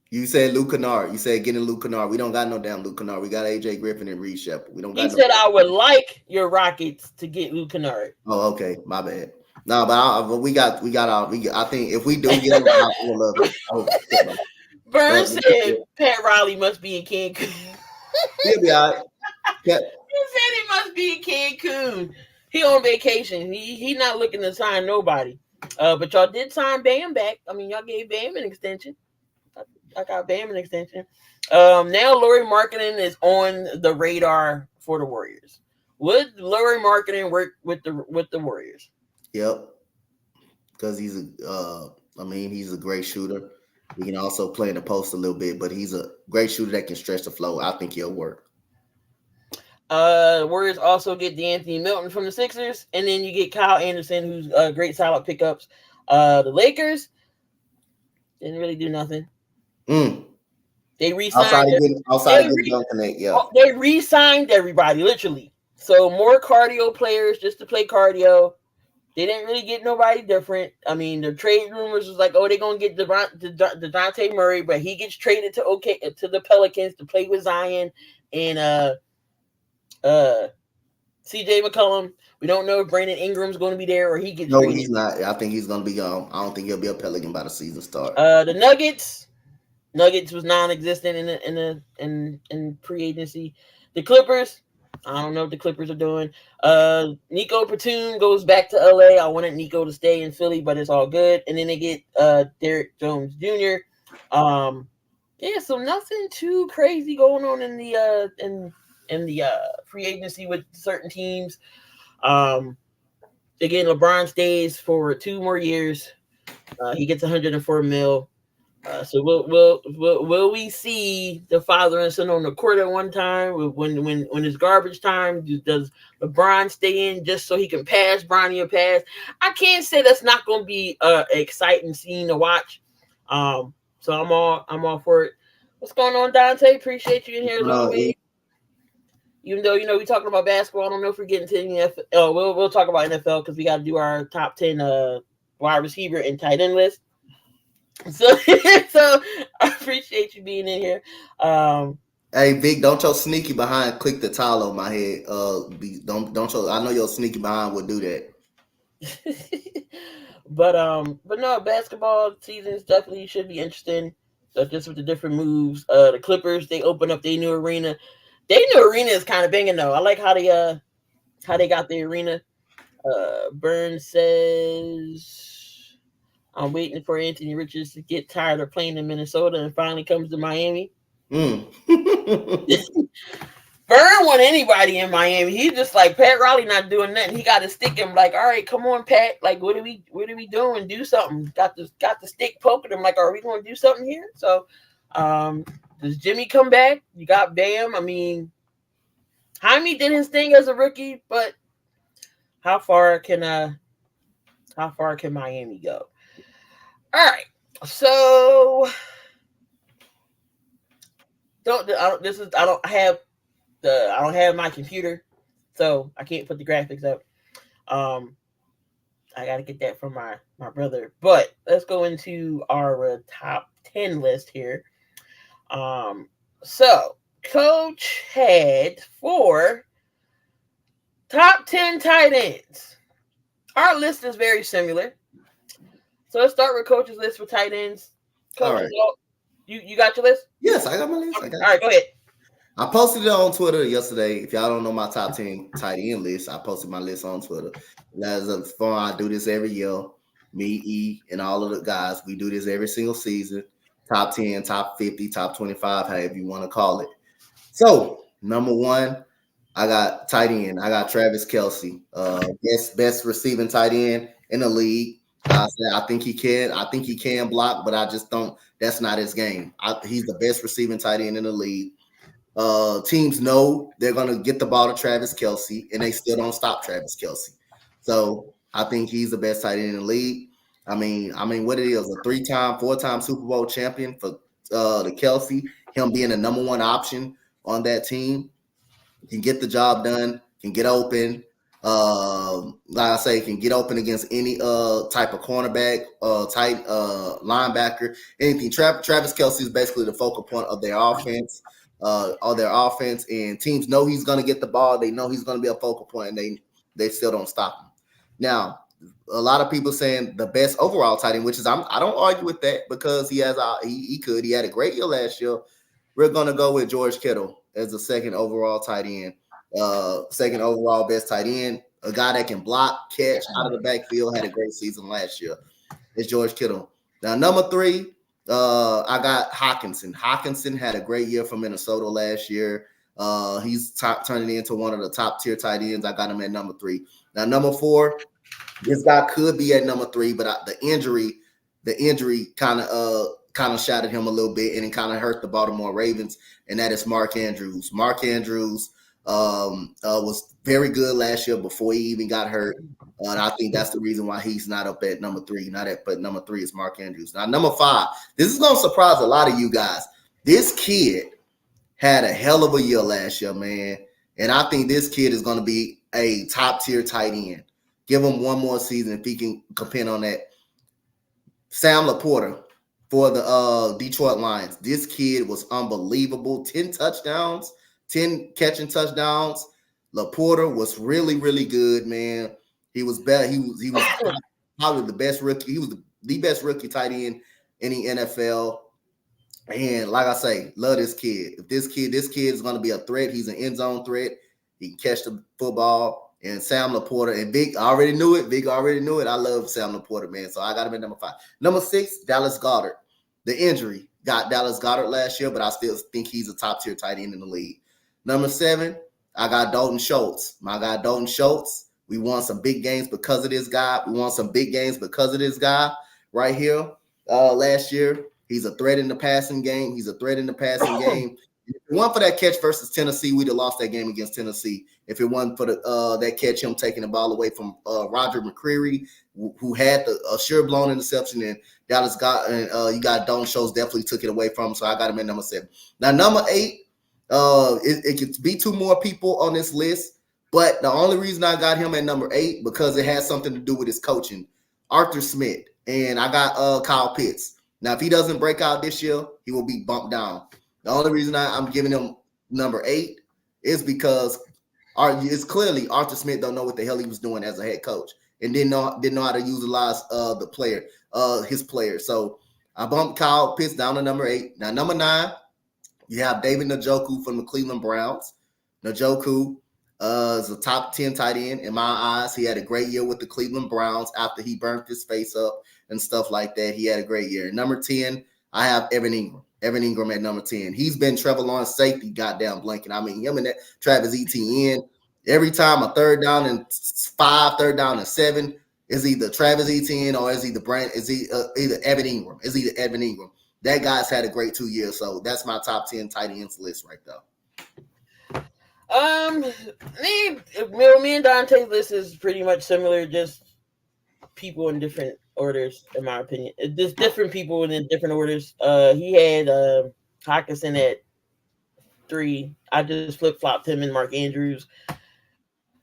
You said Luke Kennard. You said getting Luke Kennard. We don't got no damn Luke Kennard. We got AJ Griffin and Reed Shepard. We don't got. He said I would like your Rockets to get Luke Kennard. Oh, okay. My bad. No, but we got our. I think if we do get him, we'll love it. Burns said Pat Riley must be in Cancun. He'll be all right. He said he must be in Cancun. He on vacation. He not looking to sign nobody. But y'all did sign Bam back. I mean, y'all gave Bam an extension. I got Bam an extension. Now Lauri Markkanen is on the radar for the Warriors. Would Lauri Markkanen work with the Warriors? Yep. Because he's a great shooter. He can also play in the post a little bit, but he's a great shooter that can stretch the floor. I think he'll work. Warriors also get DeAnthony Melton from the Sixers, and then you get Kyle Anderson, who's great solid pickups. The Lakers didn't really do nothing. They re-signed They re-signed everybody, literally. So more cardio players just to play cardio. They didn't really get nobody different. I mean, the trade rumors was like, oh, they're gonna get DeJounte Murray, but he gets traded to the Pelicans to play with Zion and CJ McCollum. We don't know if Brandon Ingram's going to be there or he gets traded. He's not. I think he's going to be gone. I don't think he'll be a Pelican by the season start. The Nuggets was non-existent in free agency. The Clippers, I don't know what the Clippers are doing. Nico Batum goes back to LA. I wanted Nico to stay in Philly, but it's all good. And then they get Derrick Jones Jr. So nothing too crazy going on in the free agency with certain teams. Again, LeBron stays for 2 more years. He gets $104 million. So will we see the father and son on the court at one time when it's garbage time? Does LeBron stay in just so he can pass Bronny a pass? I can't say that's not going to be an exciting scene to watch. So I'm all for it. What's going on, Dante? Appreciate you in here as always. Even though we talking about basketball, I don't know if we're getting to the NFL. We'll talk about NFL because we got to do our top 10 wide receiver and tight end list. So I appreciate you being in here. Hey Vic, don't your sneaky behind click the towel on my head. Don't your. I know your sneaky behind would do that. but no, basketball seasons definitely should be interesting. So just with the different moves, the Clippers, they open up their new arena. Their new arena is kind of banging though. I like how they got the arena. Burns says, I'm waiting for Anthony Richards to get tired of playing in Minnesota and finally comes to Miami. Burn want anybody in Miami. He's just like, Pat Riley not doing nothing. He got to stick him like, all right, come on, Pat. Like, what are we doing? Do something. Got the stick poking him like, are we going to do something here? So, does Jimmy come back? You got Bam. I mean, Jaime did his thing as a rookie, but how far can Miami go? All right, so I don't have my computer, so I can't put the graphics up. I got to get that from my brother. But let's go into our top 10 list here. So Coach had 4 top 10 tight ends. Our list is very similar. So let's start with Coach's list for tight ends. Coach, all right. You got your list? Yes, I got my list. All right, go ahead. I posted it on Twitter yesterday. If y'all don't know my top 10 tight end list, I posted my list on Twitter. That's fun. I do this every year. Me, E, and all of the guys, we do this every single season. Top 10, top 50, top 25, however you want to call it. So, number 1, I got tight end. I got Travis Kelce, best receiving tight end in the league. I think he can. I think he can block, but I just don't. That's not his game. He's the best receiving tight end in the league. Teams know they're gonna get the ball to Travis Kelce, and they still don't stop Travis Kelce. So I think he's the best tight end in the league. I mean, what it is, a 3-time, 4-time Super Bowl champion for the Kelce, him being the number one option on that team, can get the job done, can get open. Like I say, can get open against any type of cornerback, tight linebacker, anything. Travis Kelce is basically the focal point of their offense. And teams know he's going to get the ball. They know he's going to be a focal point, and they still don't stop him. Now, a lot of people saying the best overall tight end, which is I don't argue with that because he had a great year last year. We're going to go with George Kittle as the second overall tight end, second overall best tight end, a guy that can block, catch out of the backfield, had a great season last year. It's George Kittle. Now, number 3, I got Hockenson. Hockenson had a great year for Minnesota last year. He's turning into one of the top tier tight ends. I got him at number 3. Now, number 4, this guy could be at number 3, but the injury kind of shattered him a little bit, and it kind of hurt the Baltimore Ravens, and that is Mark Andrews. Mark Andrews was very good last year before he even got hurt. And I think that's the reason why he's not up at number 3. But number 3 is Mark Andrews. Now, number 5, this is going to surprise a lot of you guys. This kid had a hell of a year last year, man. And I think this kid is going to be a top-tier tight end. Give him one more season if he can compete on that. Sam Laporta for the Detroit Lions. This kid was unbelievable. 10 touchdowns, 10 catching touchdowns. Laporta was really, really good, man. He was better. He was probably the best rookie. He was the best rookie tight end in the NFL. And like I say, love this kid. If this kid is going to be a threat, he's an end zone threat. He can catch the football. And Sam Laporta and Vic already knew it. I love Sam Laporta, man. So I got him at number 5. Number 6, Dallas Goedert. The injury got Dallas Goedert last year, but I still think he's a top tier tight end in the league. Number 7, I got Dalton Schultz. My guy Dalton Schultz. We won some big games because of this guy. Right here last year. He's a threat in the passing game. If it wasn't for that catch versus Tennessee, we'd have lost that game against Tennessee. If it wasn't for that catch, him taking the ball away from Roger McCreary, who had a sure blown interception, and Dallas you got Dalton Schultz definitely took it away from him. So I got him at number 7. Now number 8, it could be 2 more people on this list, but the only reason I got him at number 8 because it has something to do with his coaching. Arthur Smith, and I got Kyle Pitts. Now, if he doesn't break out this year, he will be bumped down. The only reason I'm giving him number 8 is because it's clearly Arthur Smith don't know what the hell he was doing as a head coach and didn't know how to utilize his player. So I bumped Kyle Pitts down to number 8. Now, number 9, you have David Njoku from the Cleveland Browns. Njoku is a top 10 tight end in my eyes. He had a great year with the Cleveland Browns after he burnt his face up and stuff like that. He had a great year. Number 10, I have Evan Ingram. Evan Ingram at number 10. He's been Trevor Lawrence safety goddamn blanket. I mean, him and that Travis Etienne, every time a 3rd down and 5, 3rd down and 7, is either Travis Etienne or is either Evan Ingram. That guy's had a great 2 years. So that's my top 10 tight ends list right there. Me and Dante's list is pretty much similar, just people in different orders, in my opinion. Just different people in different orders. He had Hockenson at 3. I just flip-flopped him and Mark Andrews.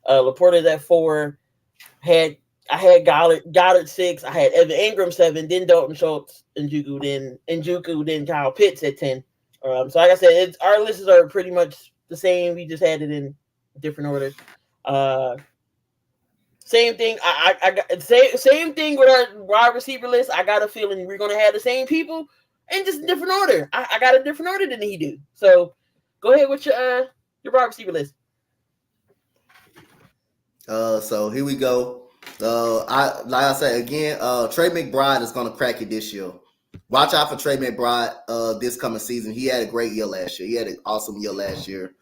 Laporta at 4. I had Goddard 6. I had Evan Ingram 7. Then Dalton Schultz, Njoku, then Kyle Pitts at 10. So like I said, our lists are pretty much the same. We just had it in different orders. Same thing. I got same thing with our wide receiver list. I got a feeling we're gonna have the same people in just a different order. I got a different order than he do. So go ahead with your wide receiver list. So here we go. Like I said again, Trey McBride is gonna crack it this year. Watch out for Trey McBride this coming season. He had a great year last year. He had an awesome year last year.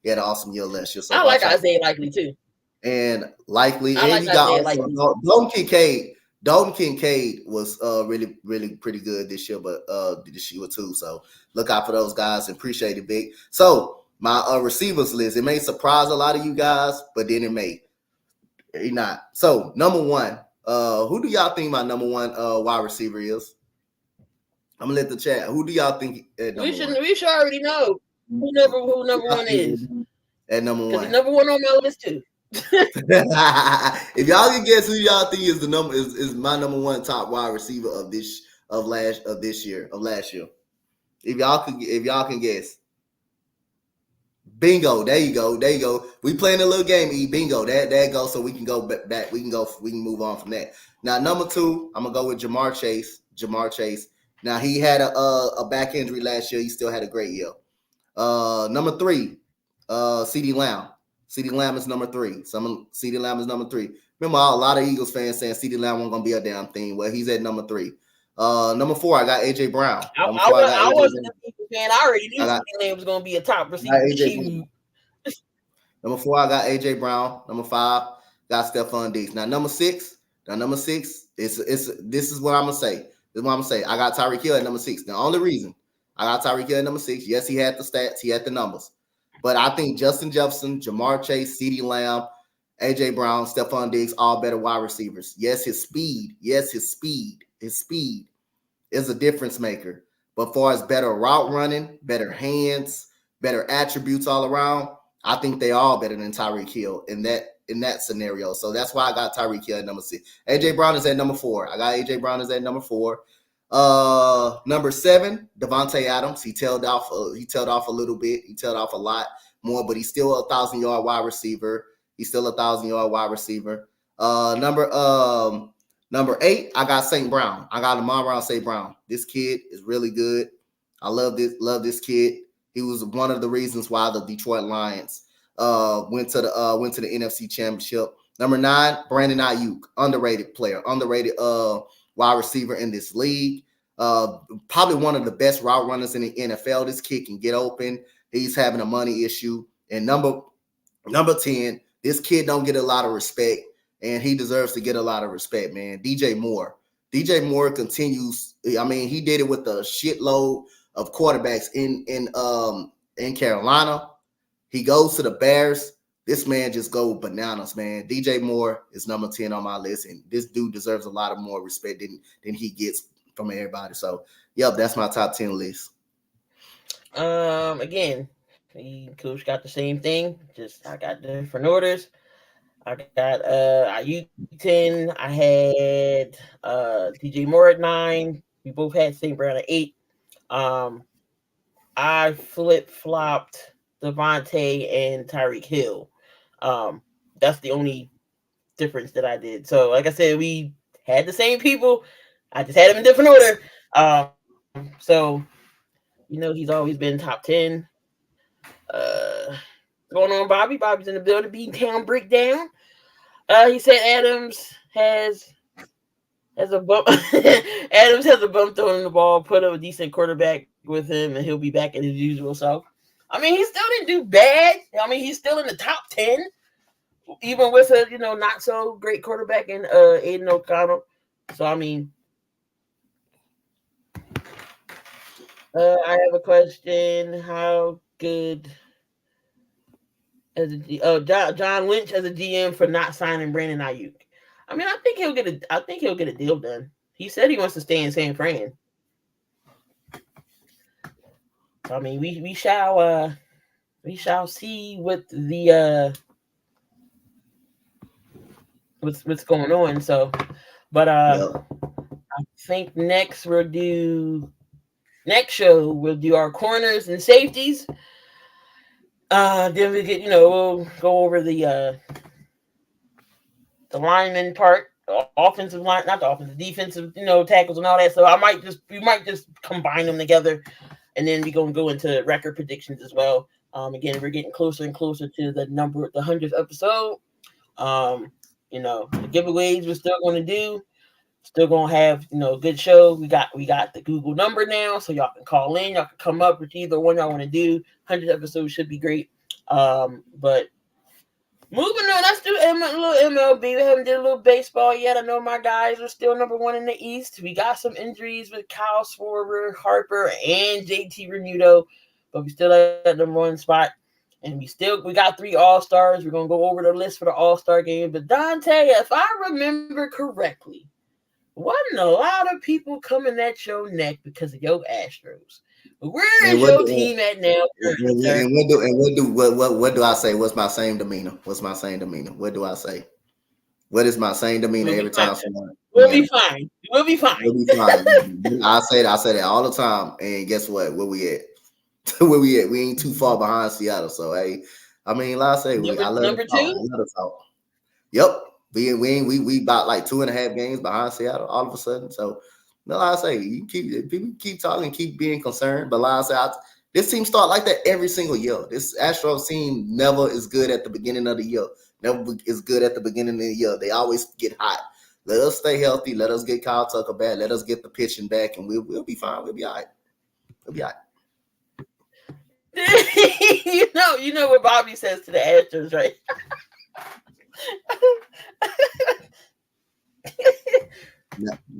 He had an awesome year last year. So I like watch out. Isaiah Likely too. And Likely, I and like you got Isaiah also Likely. Dalton Kincaid. Dalton Kincaid was really, really pretty good this year, but this year too. So look out for those guys and appreciate it, Big. So my receivers list, it may surprise a lot of you guys, but then it may not. So number one, who do y'all think my number one wide receiver is? I'm gonna let the chat. Who do y'all think at number one? We should already know who number one is. At number Because one. he's number one on my list too. If y'all can guess who y'all think is the number is my number one top wide receiver of last year. If y'all can guess. Bingo. There you go. We playing a little game, bingo. That goes so we can go back. We can move on from that. Now, number two, I'm gonna go with Jamar Chase. Now he had a back injury last year. He still had a great year. Number three, CeeDee Lamb. CeeDee Lamb is number three. CeeDee Lamb is number three. Remember, a lot of Eagles fans saying CeeDee Lamb wasn't gonna be a damn thing. Well, he's at number three. Number four, I got AJ Brown. I wasn't a Eagles fan. I already knew CeeDee Lamb was gonna be a top receiver. Number four, I got AJ Brown. Number five, got Stephon Diggs. Now number six, this is what I'm gonna say. I got Tyreek Hill at number 6. The only reason I got Tyreek Hill at number 6, yes, he had the stats, he had the numbers. But I think Justin Jefferson, Jamar Chase, CeeDee Lamb, AJ Brown, Stephon Diggs, all better wide receivers. Yes, his speed is a difference maker. But far as better route running, better hands, better attributes all around, I think they all better than Tyreek Hill in that scenario. So that's why I got Tyreek Hill at number 6. AJ Brown is at number 4. I got AJ Brown is at number 4. Number 7, Devontae Adams. He tailed off a little bit. He tailed off a lot more, but he's still a 1,000-yard wide receiver. Number 8, I got St. Brown. I got Amon-Ra St. Brown. This kid is really good. I love this kid. He was one of the reasons why the Detroit Lions went to the NFC Championship. Number 9, Brandon Ayuk, underrated player, underrated wide receiver in this league. Probably one of the best route runners in the NFL. This kid can get open. He's having a money issue. And number 10, this kid don't get a lot of respect, and he deserves to get a lot of respect, man. DJ Moore. DJ Moore continues. I mean, he did it with a shitload of quarterbacks in Carolina. He goes to the Bears. This man just go bananas, man. DJ Moore is number 10 on my list, and this dude deserves a lot of more respect than he gets from everybody. So, yep, that's my top 10 list. Again, Coach got the same thing. Just I got different orders. I got Ayuk 10. I had DJ Moore at 9. We both had St. Brown at 8. I flip-flopped Devontae and Tyreek Hill. That's the only difference that I did. So, like I said, we had the same people. I just had them in different order. So, he's always been top 10. What's going on, Bobby? Bobby's in the building. Beantown Breakdown. He said Adams has a bump. Adams has a bump throwing the ball. Put up a decent quarterback with him, and he'll be back at his usual self. I mean, he still didn't do bad. I mean, he's still in the top 10, even with a not so great quarterback in Aiden O'Connell. So I mean, I have a question. How good as John Lynch as a GM for not signing Brandon Ayuk? I mean, I think he'll get a deal done. He said he wants to stay in San Fran. So, I mean, we shall see what the what's going on. So, but I think next show we'll do our corners and safeties. Then we get we'll go over the lineman part, the offensive line, not the offensive, defensive, tackles and all that. So we might just combine them together, and then we're gonna go into record predictions as well. Again, we're getting closer and closer to the 100th episode. The giveaways we're still gonna do. Still gonna have a good show. We got the Google number now, so y'all can call in. Y'all can come up with either one y'all want to do. 100th episode should be great. But moving on, let's do a little MLB. We haven't did a little baseball yet. I know my guys are still number one in the East. We got some injuries with Kyle Schwarber, Harper, and JT Remuto, but we still at the number one spot. And we got 3 All-Stars. We're gonna go over the list for the All-Star game. But Dante, if I remember correctly, wasn't a lot of people coming at your neck because of your Astros. Where is your team at now? What do I say? What's my same demeanor? What do I say? What is my same demeanor every time someone? We'll be fine. We'll be fine. I say that all the time. And guess what? Where we at? We ain't too far behind Seattle. So hey, I mean, like I say, I love to talk. Yep. We about like 2.5 games behind Seattle all of a sudden. So, like I say, people keep talking, keep being concerned. But like I say, this team start like that every single year. This Astros team never is good at the beginning of the year. Never is good at the beginning of the year. They always get hot. Let us stay healthy. Let us get Kyle Tucker back. Let us get the pitching back, and we'll be fine. We'll be all right. We'll be all right. you know what Bobby says to the Astros, right?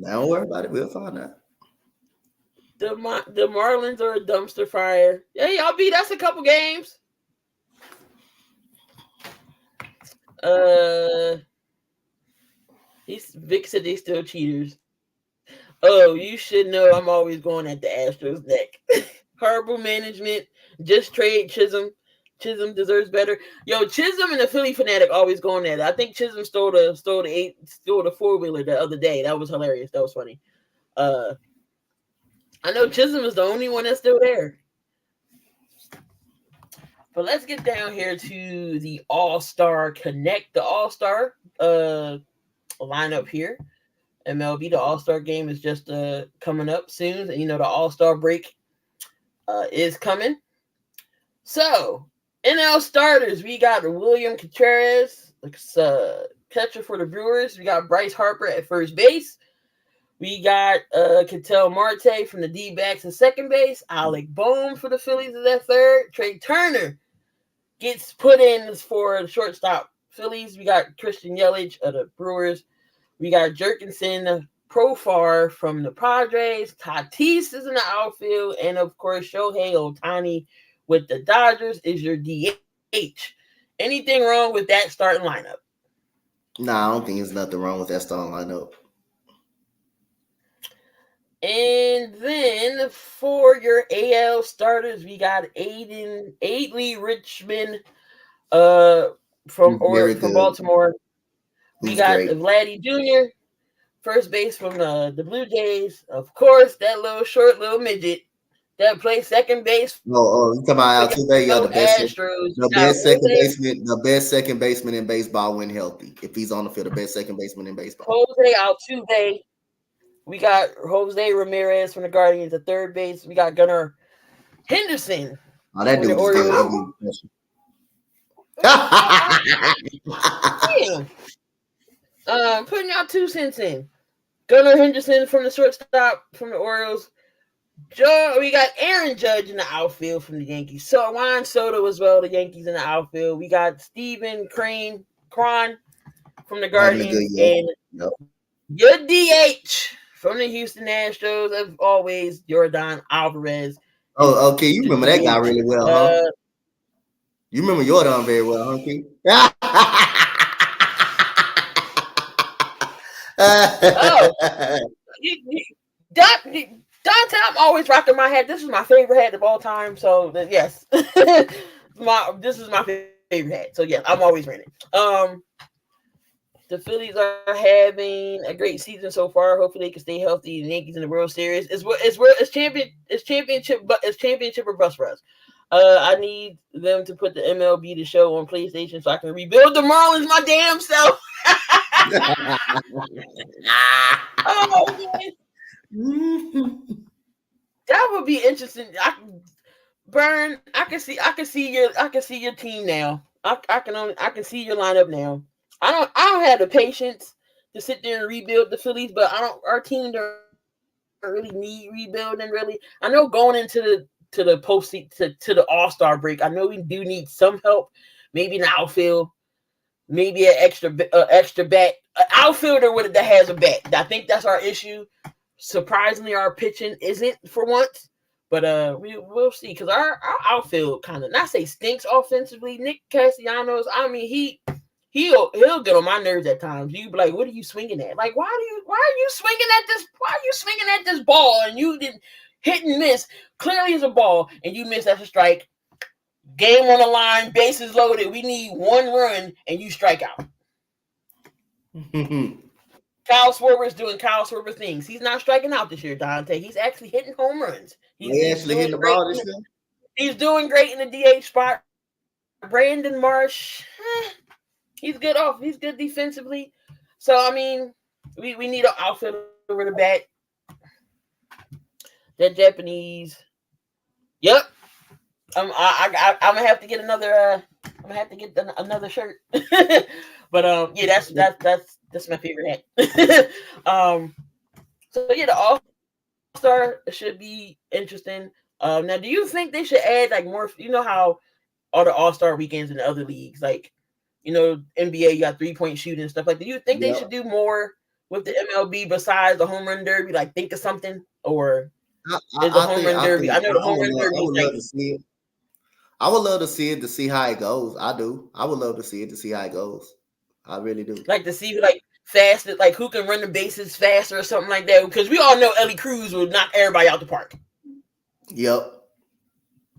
Don't worry about it. We'll find out. The Marlins are a dumpster fire. Yeah, y'all beat us a couple games. Vic said they still cheaters. Oh, you should know I'm always going at the Astros' neck. Horrible management. Just trade Chisholm. Chisholm deserves better. Yo, Chisholm and the Philly Fanatic always going at it. I think Chisholm stole the 4-wheeler the other day. That was hilarious. That was funny. I know Chisholm is the only one that's still there. But let's get down here to the All-Star Connect. The All-Star lineup here. MLB, the All-Star game is just coming up soon. And, the All-Star break is coming. So, NL starters, we got William Contreras, catcher for the Brewers. We got Bryce Harper at first base. We got Ketel Marte from the D-backs at second base. Alec Bohm for the Phillies is at third. Trey Turner gets put in for the shortstop Phillies. We got Christian Yelich of the Brewers. We got Jerkinson Profar from the Padres. Tatis is in the outfield. And, of course, Shohei Ohtani with the Dodgers is your DH. Anything wrong with that starting lineup? No, I don't think there's nothing wrong with that starting lineup. And then for your AL starters, we got Adley Richmond from Baltimore. We got Vladdy Jr., first base from the Blue Jays. Of course, that little midget that plays second base. You talking about Altuve? Yeah, the best second baseman in baseball when healthy. If he's on the field, the best second baseman in baseball. Jose Altuve. We got Jose Ramirez from the Guardians at third base. We got Gunnar Henderson. Oh, that dude is good. Damn. Putting y'all 2 cents in. Gunnar Henderson from the shortstop from the Orioles. We got Aaron Judge in the outfield from the Yankees. So Juan Soto as well, the Yankees in the outfield. We got Stephen Cron from the Guardians. And your DH from the Houston Astros, as always, Yordan Alvarez. Oh, okay. You remember that guy really well, huh? You remember Yordan very well, huh, King? Dante, I'm always rocking my hat. This is my favorite hat of all time. So, yes. This is my favorite hat. So, yeah, I'm always wearing it. The Phillies are having a great season so far. Hopefully, they can stay healthy. The Yankees in the World Series. It's championship or bust for us. I need them to put the MLB The Show on PlayStation so I can rebuild the Marlins my damn self. Oh, man. That would be interesting. I can see your team now. I can see your lineup now. I don't have the patience to sit there and rebuild the Phillies, but our team don't really need rebuilding, really. I know going into to the to the All-Star break. I know we do need some help, maybe in the outfield, maybe an extra bat, an outfielder that has a bat. I think that's our issue. Surprisingly, our pitching isn't for once, but we'll see, because our outfield kind of, not say stinks offensively. Nick Castellanos, I mean, he'll get on my nerves at times. You be like, what are you swinging at? Like, why are you swinging at this? Why are you swinging at this ball and you didn't hit and miss? Clearly it's a ball and you miss, that's a strike. Game on the line, bases loaded. We need one run and you strike out. Kyle Schwarber's doing Kyle Schwarber things. He's not striking out this year, Dante. He's actually hitting home runs. He's actually hitting the ball this year. He's doing great in the DH spot. Brandon Marsh, he's good He's good defensively. So I mean, we need an outfielder with a bat. That Japanese. Yep. I'm gonna have to get another. I'm gonna have to get another shirt. But yeah, that's my favorite hat. So yeah, the All-Star should be interesting. Now, do you think they should add like more? You know how all the All-Star weekends in the other leagues, like, you know, NBA, you got 3-point shooting and stuff like that. Do you think they should do more with the MLB besides the home run derby? Like, think of something, or is the home run derby? I know the home run derby. I would love to see it to see how it goes. I do. I would love to see it to see how it goes. I really do. Like to see like faster, like who can run the bases faster or something like that. Because we all know Ellie Cruz will knock everybody out the park. Yep.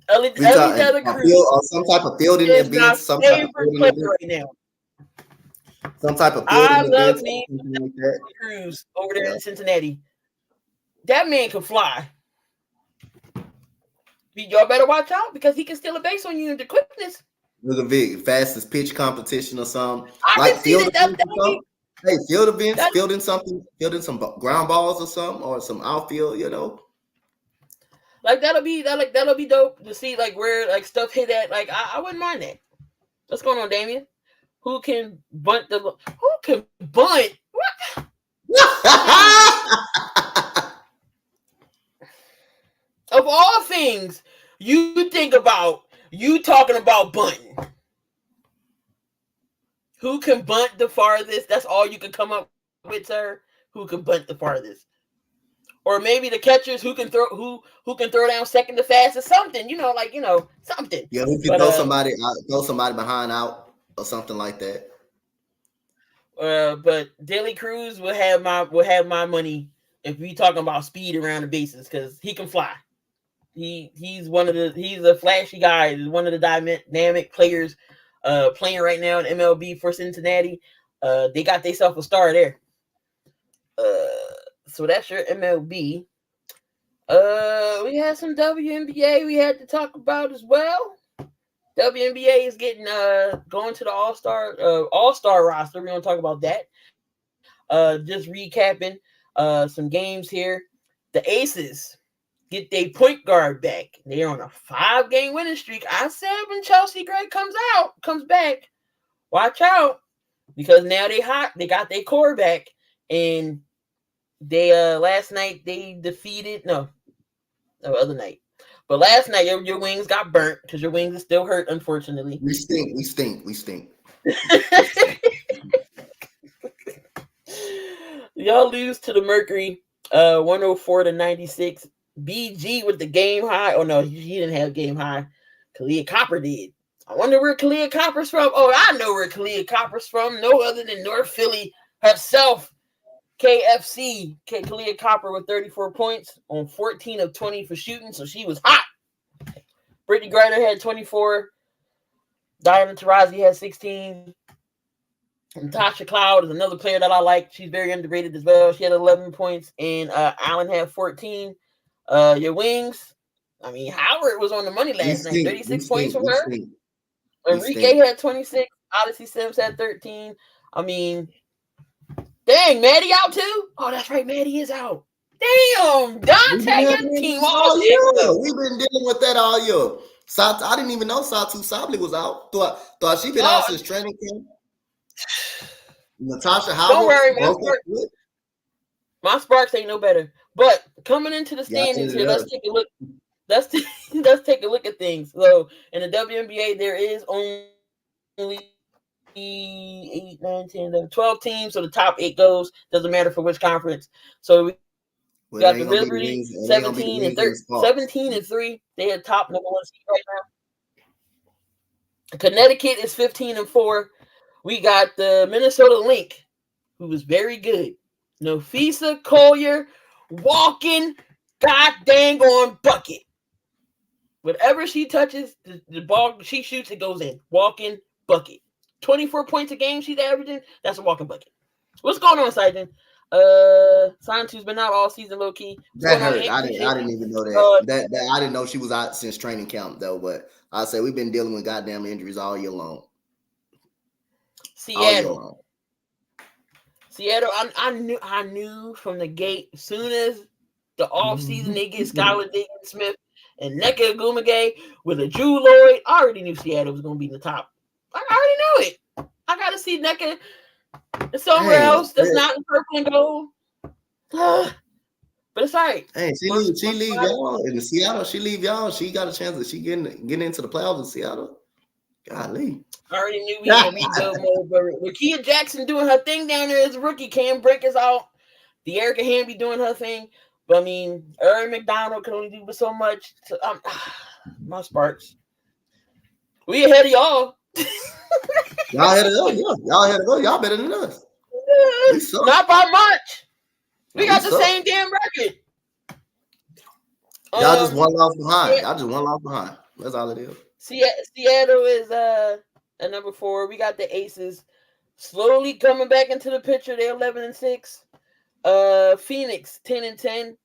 Ellie Cruz or some type of fielding event. Some type of fielding event right now. Some type of fielding event. I love me Ellie Cruz over there in Cincinnati. That man can fly. Y'all better watch out because he can steal a base on you in the quickness. Look at Vic, fastest pitch competition or something. Like field events, fielding some ground balls or something, or some outfield, you know. Like that'll be dope to see like where like stuff hit at. Like I wouldn't mind that. What's going on, Damien? Who can bunt? What? Of all things, you think about you talking about bunting. Who can bunt the farthest? That's all you can come up with, sir. Who can bunt the farthest? Or maybe the catchers who can throw down second the fastest, something, something. Yeah, who can throw somebody behind out or something like that. But Daly Cruz will have my money if we talking about speed around the bases, because he can fly. He's a flashy guy. He's one of the dynamic players playing right now in MLB for Cincinnati. They got themselves a star there. So that's your MLB. We had some WNBA we had to talk about as well. WNBA is getting going to the All-Star roster. We're gonna talk about that. Just recapping some games here. The Aces get their point guard back. They're on a 5-game winning streak. I said when Chelsea Gray comes back, watch out, because now they hot. They got their core back, and they last night they defeated other night. But last night your wings got burnt because your wings are still hurt, unfortunately. We stink. Y'all lose to the Mercury 104-96. BG with the game high. Oh no, he didn't have game high. Kalia Copper did. I wonder where Kalia Copper's from. Oh, I know where Kalia Copper's from. No other than North Philly herself. KFC. Kalia Copper with 34 points on 14 of 20 for shooting, so she was hot. Brittany Griner had 24. Diana Taurasi had 16. And Tasha Cloud is another player that I like. She's very underrated as well. She had 11 points, and Allen had 14. Your wings, I mean, Howard was on the money last night. 36 points from her. Enrique had 26. Odyssey Sims had 13. I mean, dang, Maddie out too? Oh, that's right, Maddie is out. Damn, Dante, your team all year. We've been dealing with that all year. I didn't even know Satu Sabli was out. Thought she been out since training camp. Natasha Howard. Don't worry, my Sparks ain't no better. But coming into the standings here, let's take a look. let's take a look at things. So in the WNBA, there is only 8, 9, 10, 11, 12 teams. So the top 8 goes. Doesn't matter for which conference. So we Well, it got ain't the gonna be the Liberty Wings. It ain't gonna be the 17 and Wings and the Sparks. 17 and 3. They are top number 1 seed right now. Connecticut is 15 and 4. We got the Minnesota Lynx, who was very good. Nafisa Collier, walking god dang on bucket. Whatever she touches, the ball she shoots, it goes in. Walking bucket. 24 points a game she's averaging. That's a walking bucket. What's going on, Sergeant? Santu's been out all season, low key. That hurt. I didn't even know that. That I didn't know she was out since training camp though. But I say we've been dealing with goddamn injuries all year long. Seattle. I knew from the gate. As soon as the offseason they get Skylar Diggins-Smith and Nneka Ogwumike with a Drew Lloyd, I already knew Seattle was going to be in the top. I already knew it. I got to see Nneka somewhere else that's not in purple and gold. But it's all right. Hey, she leave y'all in Seattle. She leave y'all. She got a chance that she getting into the playoffs in Seattle. Golly. I already knew we were going to be good mode, but Lakia Jackson doing her thing down there as a rookie. Cam Breakers out. De'Erica Hamby doing her thing. But, I mean, Erin McDonald can only do so much. So, my Sparks. We ahead of y'all. Y'all ahead of us. Y'all ahead of us. Y'all better than us. Not by much. We got the same damn record. Y'all just one loss behind. Y'all just one loss behind. That's all it is. Seattle is at number 4. We got the Aces slowly coming back into the picture. They're 11 and 6. Phoenix 10 and 10.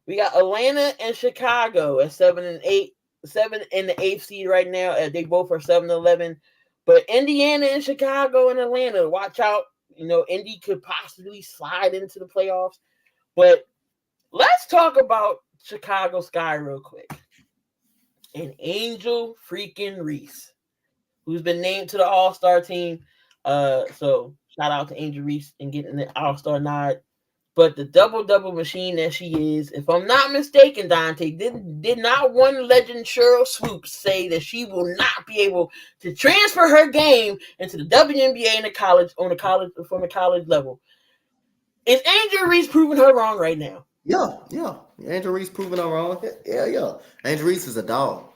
We got Atlanta and Chicago at 7 and 8. 7 in the 8th seed right now. They both are 7 and 11. But Indiana and Chicago and Atlanta, watch out. You know, Indy could possibly slide into the playoffs. But let's talk about Chicago Sky real quick. And Angel freaking Reese, who's been named to the All-Star team. So shout out to Angel Reese and getting the All-Star nod. But the double-double machine that she is, if I'm not mistaken, Dante, did not one legend Cheryl Swoops say that she will not be able to transfer her game into the WNBA and from the college level? Is Angel Reese proving her wrong right now? Yeah. Angel Reese proving her wrong. Yeah. Angel Reese is a dog.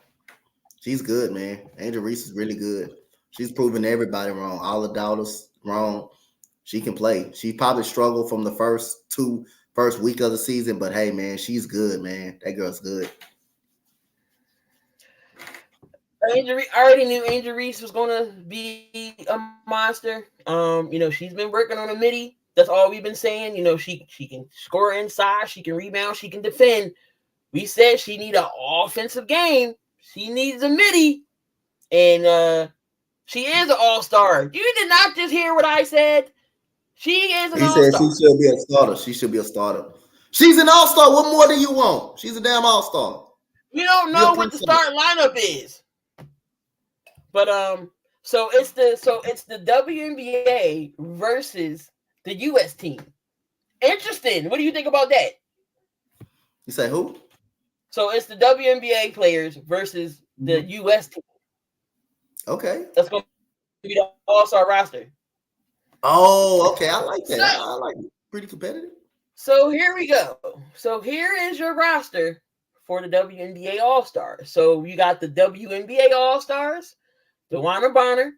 She's good, man. Angel Reese is really good. She's proving everybody wrong. All the doubters wrong. She can play. She probably struggled from the first week of the season, but hey, man, she's good, man. That girl's good. I already knew Angel Reese was going to be a monster. You know, she's been working on a midi. That's all we've been saying. You know, she can score inside, she can rebound, she can defend. We said she needs an offensive game. She needs a midi, and she is an all-star. You did not just hear what I said. She is an all-star. He said she should be a starter. She should be a starter. She's an all-star. What more do you want? She's a damn all-star. We don't know what the starting lineup is. But so it's the WNBA versus the US team. Interesting. What do you think about that? You say who? So it's the WNBA players versus the US team. Okay. That's going to be the all-star roster. Oh, okay. I like that. I like it. Pretty competitive. So here we go. So here is your roster for the WNBA All-Stars. So you got the WNBA All-Stars, DeWanna Bonner,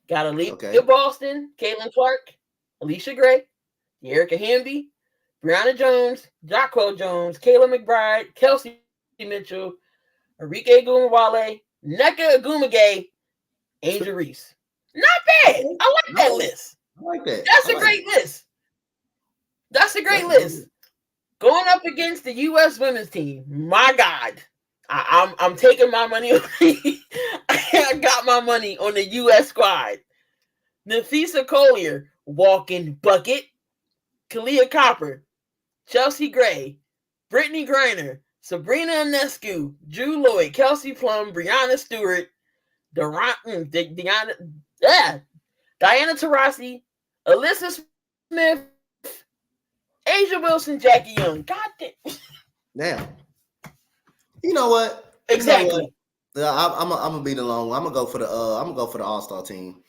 got Aaliyah Boston, Caitlin Clark, Alicia Gray, De'Erica Hamby, Brianna Jones, Jacquel Jones, Kayla McBride, Kelsey Mitchell, Arike Ogunbowale, Nneka Ogwumike, Angel Reese. Not bad. I like that list. I like that. That's a great list. That's a great list. Going up against the U.S. women's team, my God, I'm taking my money. I got my money on the U.S. squad. Nafisa Collier, walking bucket. Kalia Copper, Chelsea Gray, Brittany Griner, Sabrina Ionescu, Drew Lloyd, Kelsey Plum, Brianna Stewart, Diana Taurasi, Alyssa Smith, Asia Wilson, Jackie Young. God damn. Now, You know what? Exactly. Yeah, I'm gonna be the long one. I'm gonna go for the All-Star team.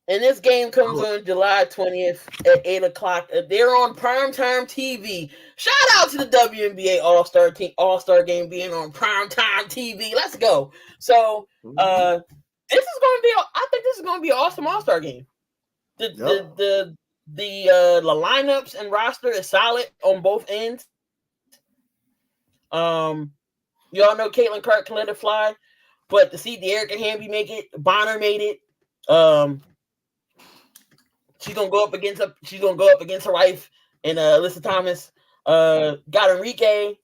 And this game comes on July 20th at 8 o'clock. They're on primetime TV. Shout out to the WNBA All-Star team, All-Star game being on primetime TV. Let's go. So this is gonna be. I think this is gonna be an awesome All-Star game. The lineups and roster is solid on both ends. Y'all know Caitlin Clark can let it fly, but to see De'Erica Hamby make it, Bonner made it. She's gonna go up against her wife and Alyssa Thomas. Got Enrique,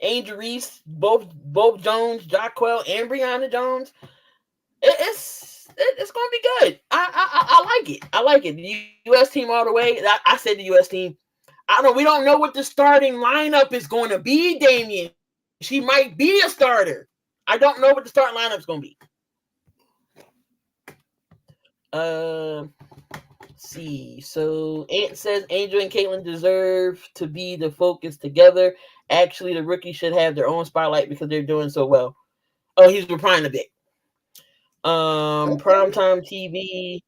Angel Reese, both Jones, Jacquel, and Brianna Jones. It's gonna be good. I like it. I like it. The U.S. team all the way. I said the U.S. team. We don't know what the starting lineup is going to be, Damien. She might be a starter. I don't know what the starting lineup is going to be. See. So Ant says Angel and Caitlin deserve to be the focus together. Actually, the rookies should have their own spotlight because they're doing so well. Oh, he's replying a bit. Primetime TV.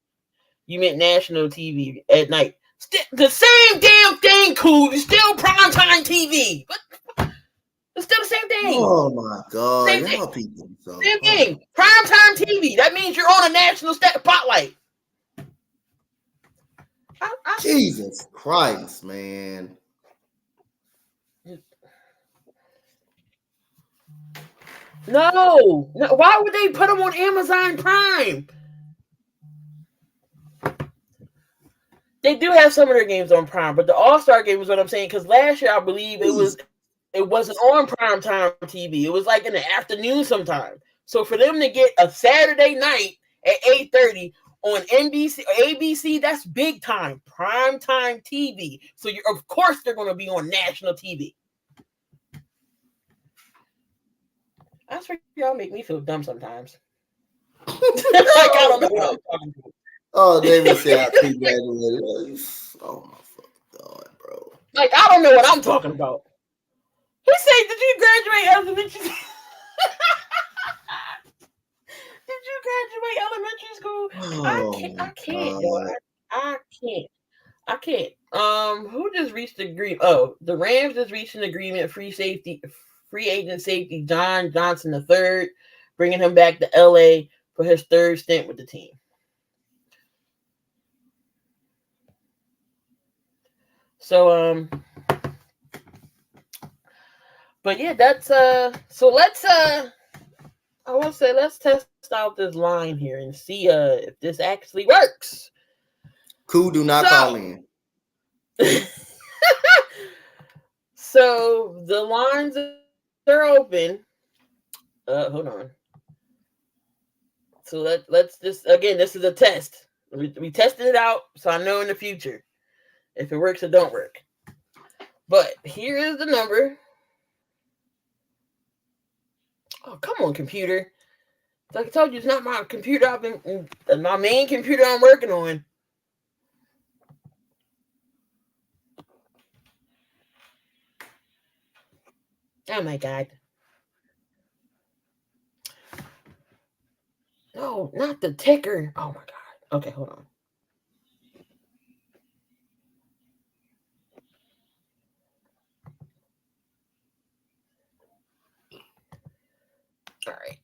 You meant national TV at night. The same damn thing, cool. It's still primetime TV. It's still the same thing. Oh my god. Same thing. Primetime TV. That means you're on a national spotlight. Jesus Christ, man. No. Why would they put them on Amazon Prime? They do have some of their games on Prime, but the All-Star game is what I'm saying. Because last year, I believe it wasn't on primetime TV. It was like in the afternoon sometime. So for them to get a Saturday night at 8:30 on NBC or ABC, that's big time. Primetime TV. So of course they're going to be on national TV. That's where y'all make me feel dumb sometimes. Like I don't know what I'm talking about. Oh, David said I congratulated. Oh my fucking god, bro. Like I don't know what I'm talking about. He said, "Did you graduate elementary? Did you graduate elementary school?" I can't, yo. I can't. Who just reached the agreement? Oh, the Rams just reached an agreement. Free agent safety John Johnson III, bringing him back to LA for his third stint with the team. So but yeah, that's so let's I want to say let's test out this line here and see if this actually works. Cool, do not call in. So the lines are open. Hold on. So let's just again, this is a test. We tested it out, so I know in the future if it works or don't work. But here is the number. Oh, come on, computer. Like I told you, it's not my computer. My main computer I'm working on. Oh, my God. No, not the ticker. Oh, my God. Okay, hold on. All right.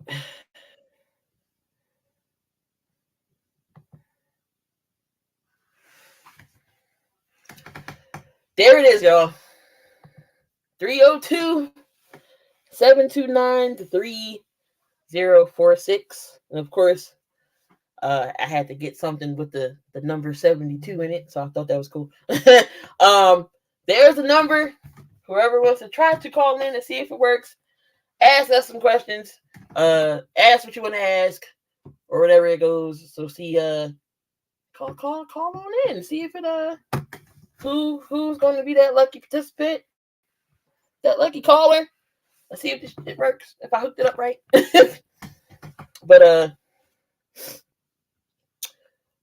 There it is, y'all. 302-729-3046. And of course, I had to get something with the number 72 in it, so I thought that was cool. There's the number. Whoever wants to try to call in and see if it works, ask us some questions. Ask what you want to ask, or whatever it goes. So see, call on in. See if it who's going to be that lucky participant, that lucky caller. Let's see if it works. If I hooked it up right. But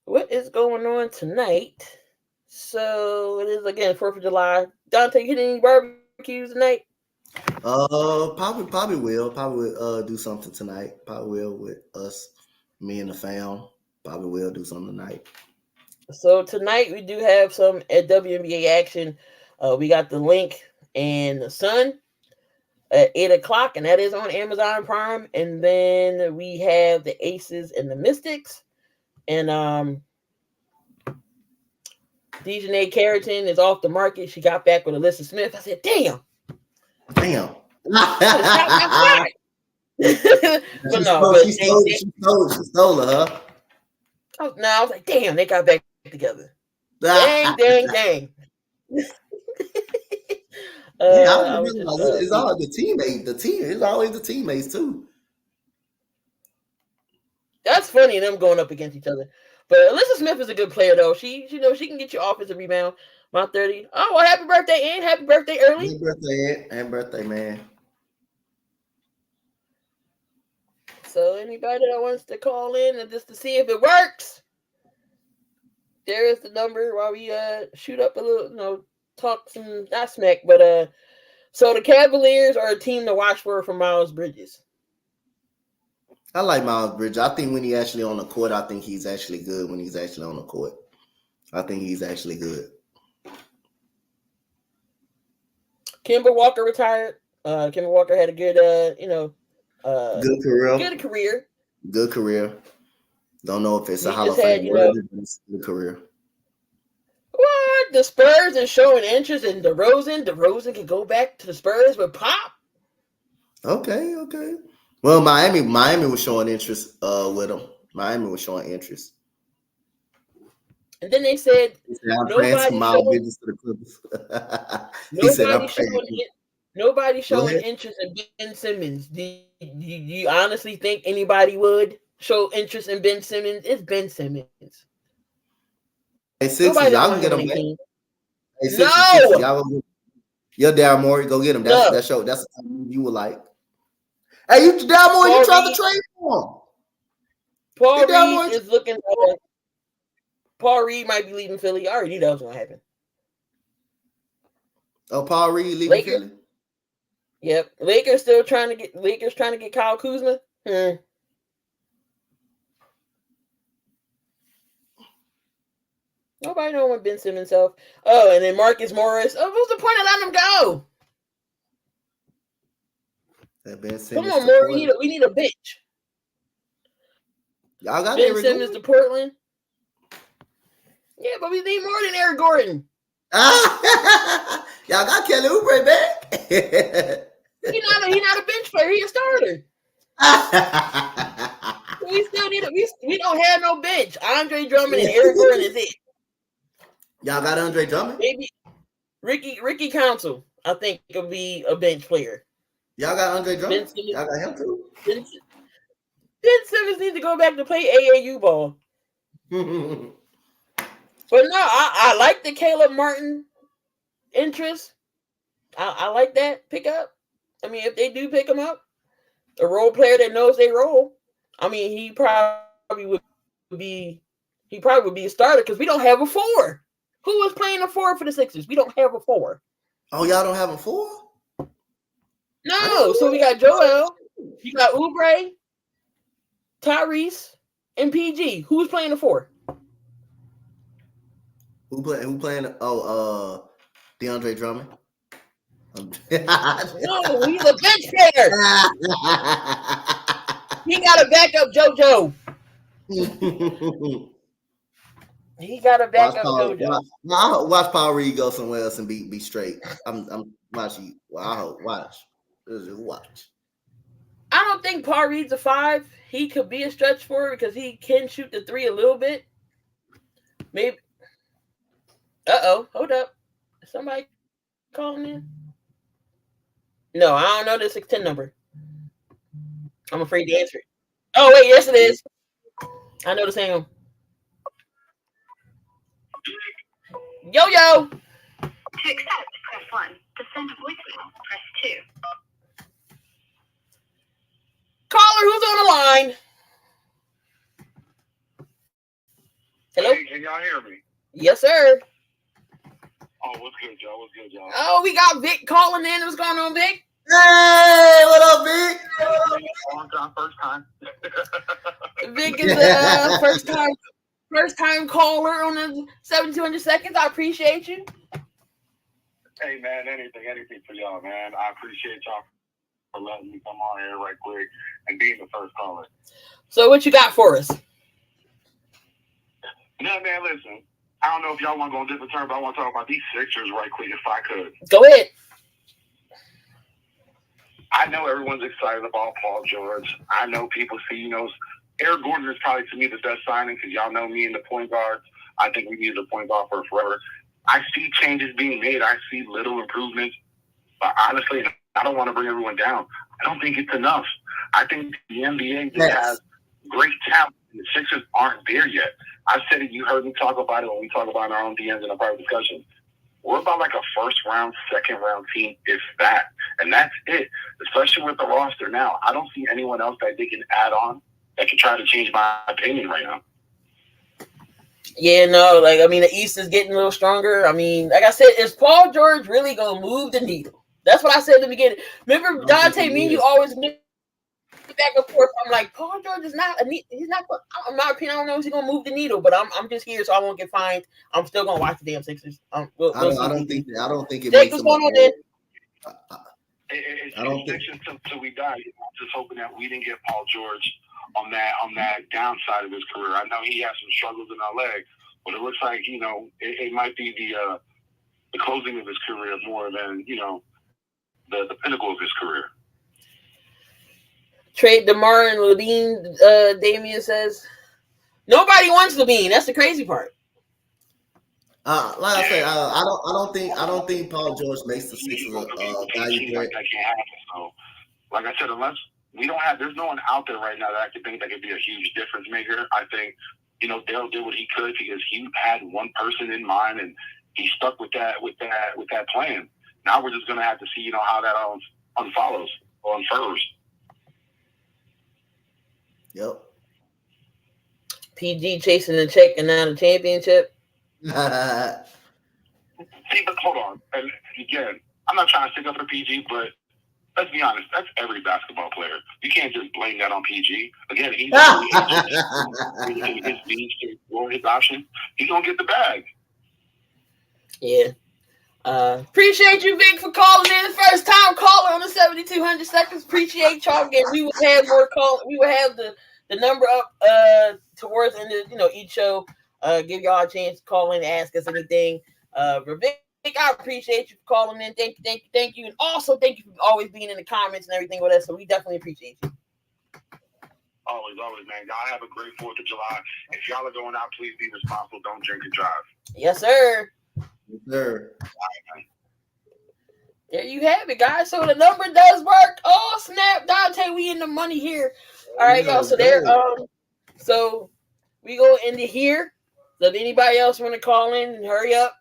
what is going on tonight? So it is again 4th of July. Dante, you hit any barbecues tonight? Probably will. Probably will do something tonight. Probably will with us, me and the fam. Probably will do something tonight. So tonight we do have some at WNBA action. We got the Link and the Sun at 8 o'clock, and that is on Amazon Prime. And then we have the Aces and the Mystics, and Dejanay Carrington is off the market. She got back with Alyssa Smith. I said, "Damn, Damn. But no, but she stole her, huh? I was like, damn, they got back together. Dang. It's all the teammate. The team. It's always the teammates too. That's funny, them going up against each other. But Alyssa Smith is a good player, though. She can get you offensive rebound. About 30. Oh, well, happy birthday, Ann. Happy birthday early. Happy birthday, Ann. Happy birthday, man. So anybody that wants to call in and just to see if it works, there is the number while we shoot up a little, talk some, not smack, but so the Cavaliers are a team to watch for Miles Bridges. I like Miles Bridges. I think when he's actually on the court, I think he's actually good when he's actually on the court. I think he's actually good. Kemba Walker retired. Kemba Walker had a good, good career. Good career. Don't know if it's a Hall of Fame worthy, but it's a good career. What? The Spurs are showing interest in DeRozan. DeRozan can go back to the Spurs with Pop. Okay. Well, Miami was showing interest with him. Miami was showing interest. And then they said nobody's showing interest in Ben Simmons. Do you honestly think anybody would show interest in Ben Simmons? It's Ben Simmons. Hey, Sixers, y'all can get him back. Hey, Sixers, no! Y'all go get Daryl Morey, go get him. That's the time you would like. Hey, you Daryl Morey, you tried to trade for him. Paul Reed is looking for. Paul Reed might be leaving Philly. I already knew that was going to happen. Oh, Paul Reed leaving Philly? Yep. Lakers trying to get Kyle Kuzma. Nobody know what Ben Simmons self. Oh, and then Marcus Morris. Oh, what's the point of letting him go? Come on, Morris. We need a bench. Y'all got Ben Simmons to Portland. Yeah, but we need more than Eric Gordon. Y'all got Kelly Oubre back. He's not a bench player. He's a starter. We still need we don't have no bench. Andre Drummond and Eric Gordon is it. Y'all got Andre Drummond? Maybe Ricky Council, I think, could be a bench player. Y'all got Andre Drummond? Y'all got him too? Ben Simmons needs to go back to play AAU ball. But no, I like the Caleb Martin interest. I like that pickup. I mean, if they do pick him up, a role player that knows they role. I mean, he probably would be a starter because we don't have a 4. Who was playing a 4 for the Sixers? We don't have a 4. Oh, y'all don't have a 4? No. So we got Joel, you got Oubre, Tyrese, and PG. Who's playing the 4? Who playing? Oh, DeAndre Drummond. No, he's a bench player. He got to back up JoJo. He got to back up JoJo. Watch Paul Reed go somewhere else and be straight. I'm watching. Well, I hope watch. I don't think Paul Reed's a 5. He could be a stretch for it because he can shoot the 3 a little bit. Maybe. Hold up. Is somebody calling in? No, I don't know the 610 number. I'm afraid to answer it. Oh, wait, yes, it is. I know the same. Yo. To accept, press 1. To send a voicemail, press 2. Caller, who's on the line? Hello? Hey, can y'all hear me? Yes, sir. Oh, what's good, y'all? Oh, we got Vic calling in. What's going on, Vic? Hey, what up, Vic? Long time, first time. Vic is the first time caller on the 7200 seconds. I appreciate you. Hey, man, anything for y'all, man. I appreciate y'all for letting me come on here right quick and being the first caller. So what you got for us? Yeah, man, listen. I don't know if y'all want to go on a different term, but I want to talk about these Sixers right quick if I could. Go ahead. I know everyone's excited about Paul George. I know people see, Eric Gordon is probably, to me, the best signing because y'all know me and the point guards. I think we needed a point guard for forever. I see changes being made. I see little improvements. But honestly, I don't want to bring everyone down. I don't think it's enough. I think the NBA just has great talent. The Sixers aren't there yet. I've said it. You heard me talk about it when we talk about our own DMs in a private discussion. We're about like a first-round, second-round team, if that. And that's it, especially with the roster now. I don't see anyone else that they can add on that can try to change my opinion right now. Yeah, no, the East is getting a little stronger. I mean, like I said, is Paul George really going to move the needle? That's what I said in the beginning. Remember, Dante, me and you always back and forth. I'm like, Paul George is not he's not, in my opinion, I don't know if he's going to move the needle, but I'm just here so I won't get fined. I'm still going to watch the damn Sixers. I don't think it Jake, what's going on there? It's till we die. I'm just hoping that we didn't get Paul George on that downside of his career. I know he has some struggles in our leg, but it looks like it might be the closing of his career more than the pinnacle of his career. Trade DeMar and Levine. Damian says nobody wants Levine. That's the crazy part. Like I said, I don't think Paul George makes the Sixers a value threat. That can't happen. So, like I said, unless there's no one out there right now that I could think that could be a huge difference maker. I think Dale did what he could because he had one person in mind and he stuck with that plan. Now we're just gonna have to see how that unfollows or unfurls. Yep. PG chasing the check and now the championship. See, but hold on. And again, I'm not trying to stick up for PG, but let's be honest, that's every basketball player. You can't just blame that on PG. Again, he's his needs to explore his option. He's gonna get the bag. Yeah. Appreciate you, Vic, for calling in. First time caller on the 7200 seconds. Appreciate y'all again. We will have more call. We will have the number up towards the end of each show. Give y'all a chance to call in and ask us anything. Vic, I appreciate you for calling in. Thank you. And also thank you for always being in the comments and everything with us. So we definitely appreciate you. Always, man. Y'all have a great 4th of July. If y'all are going out, please be responsible. Don't drink and drive. Yes, sir. Yes, sir. There you have it, guys. So the number does work. Oh, snap, Dante, we in the money here. All right, y'all. So there, so we go into here. So if anybody else want to call in, hurry up.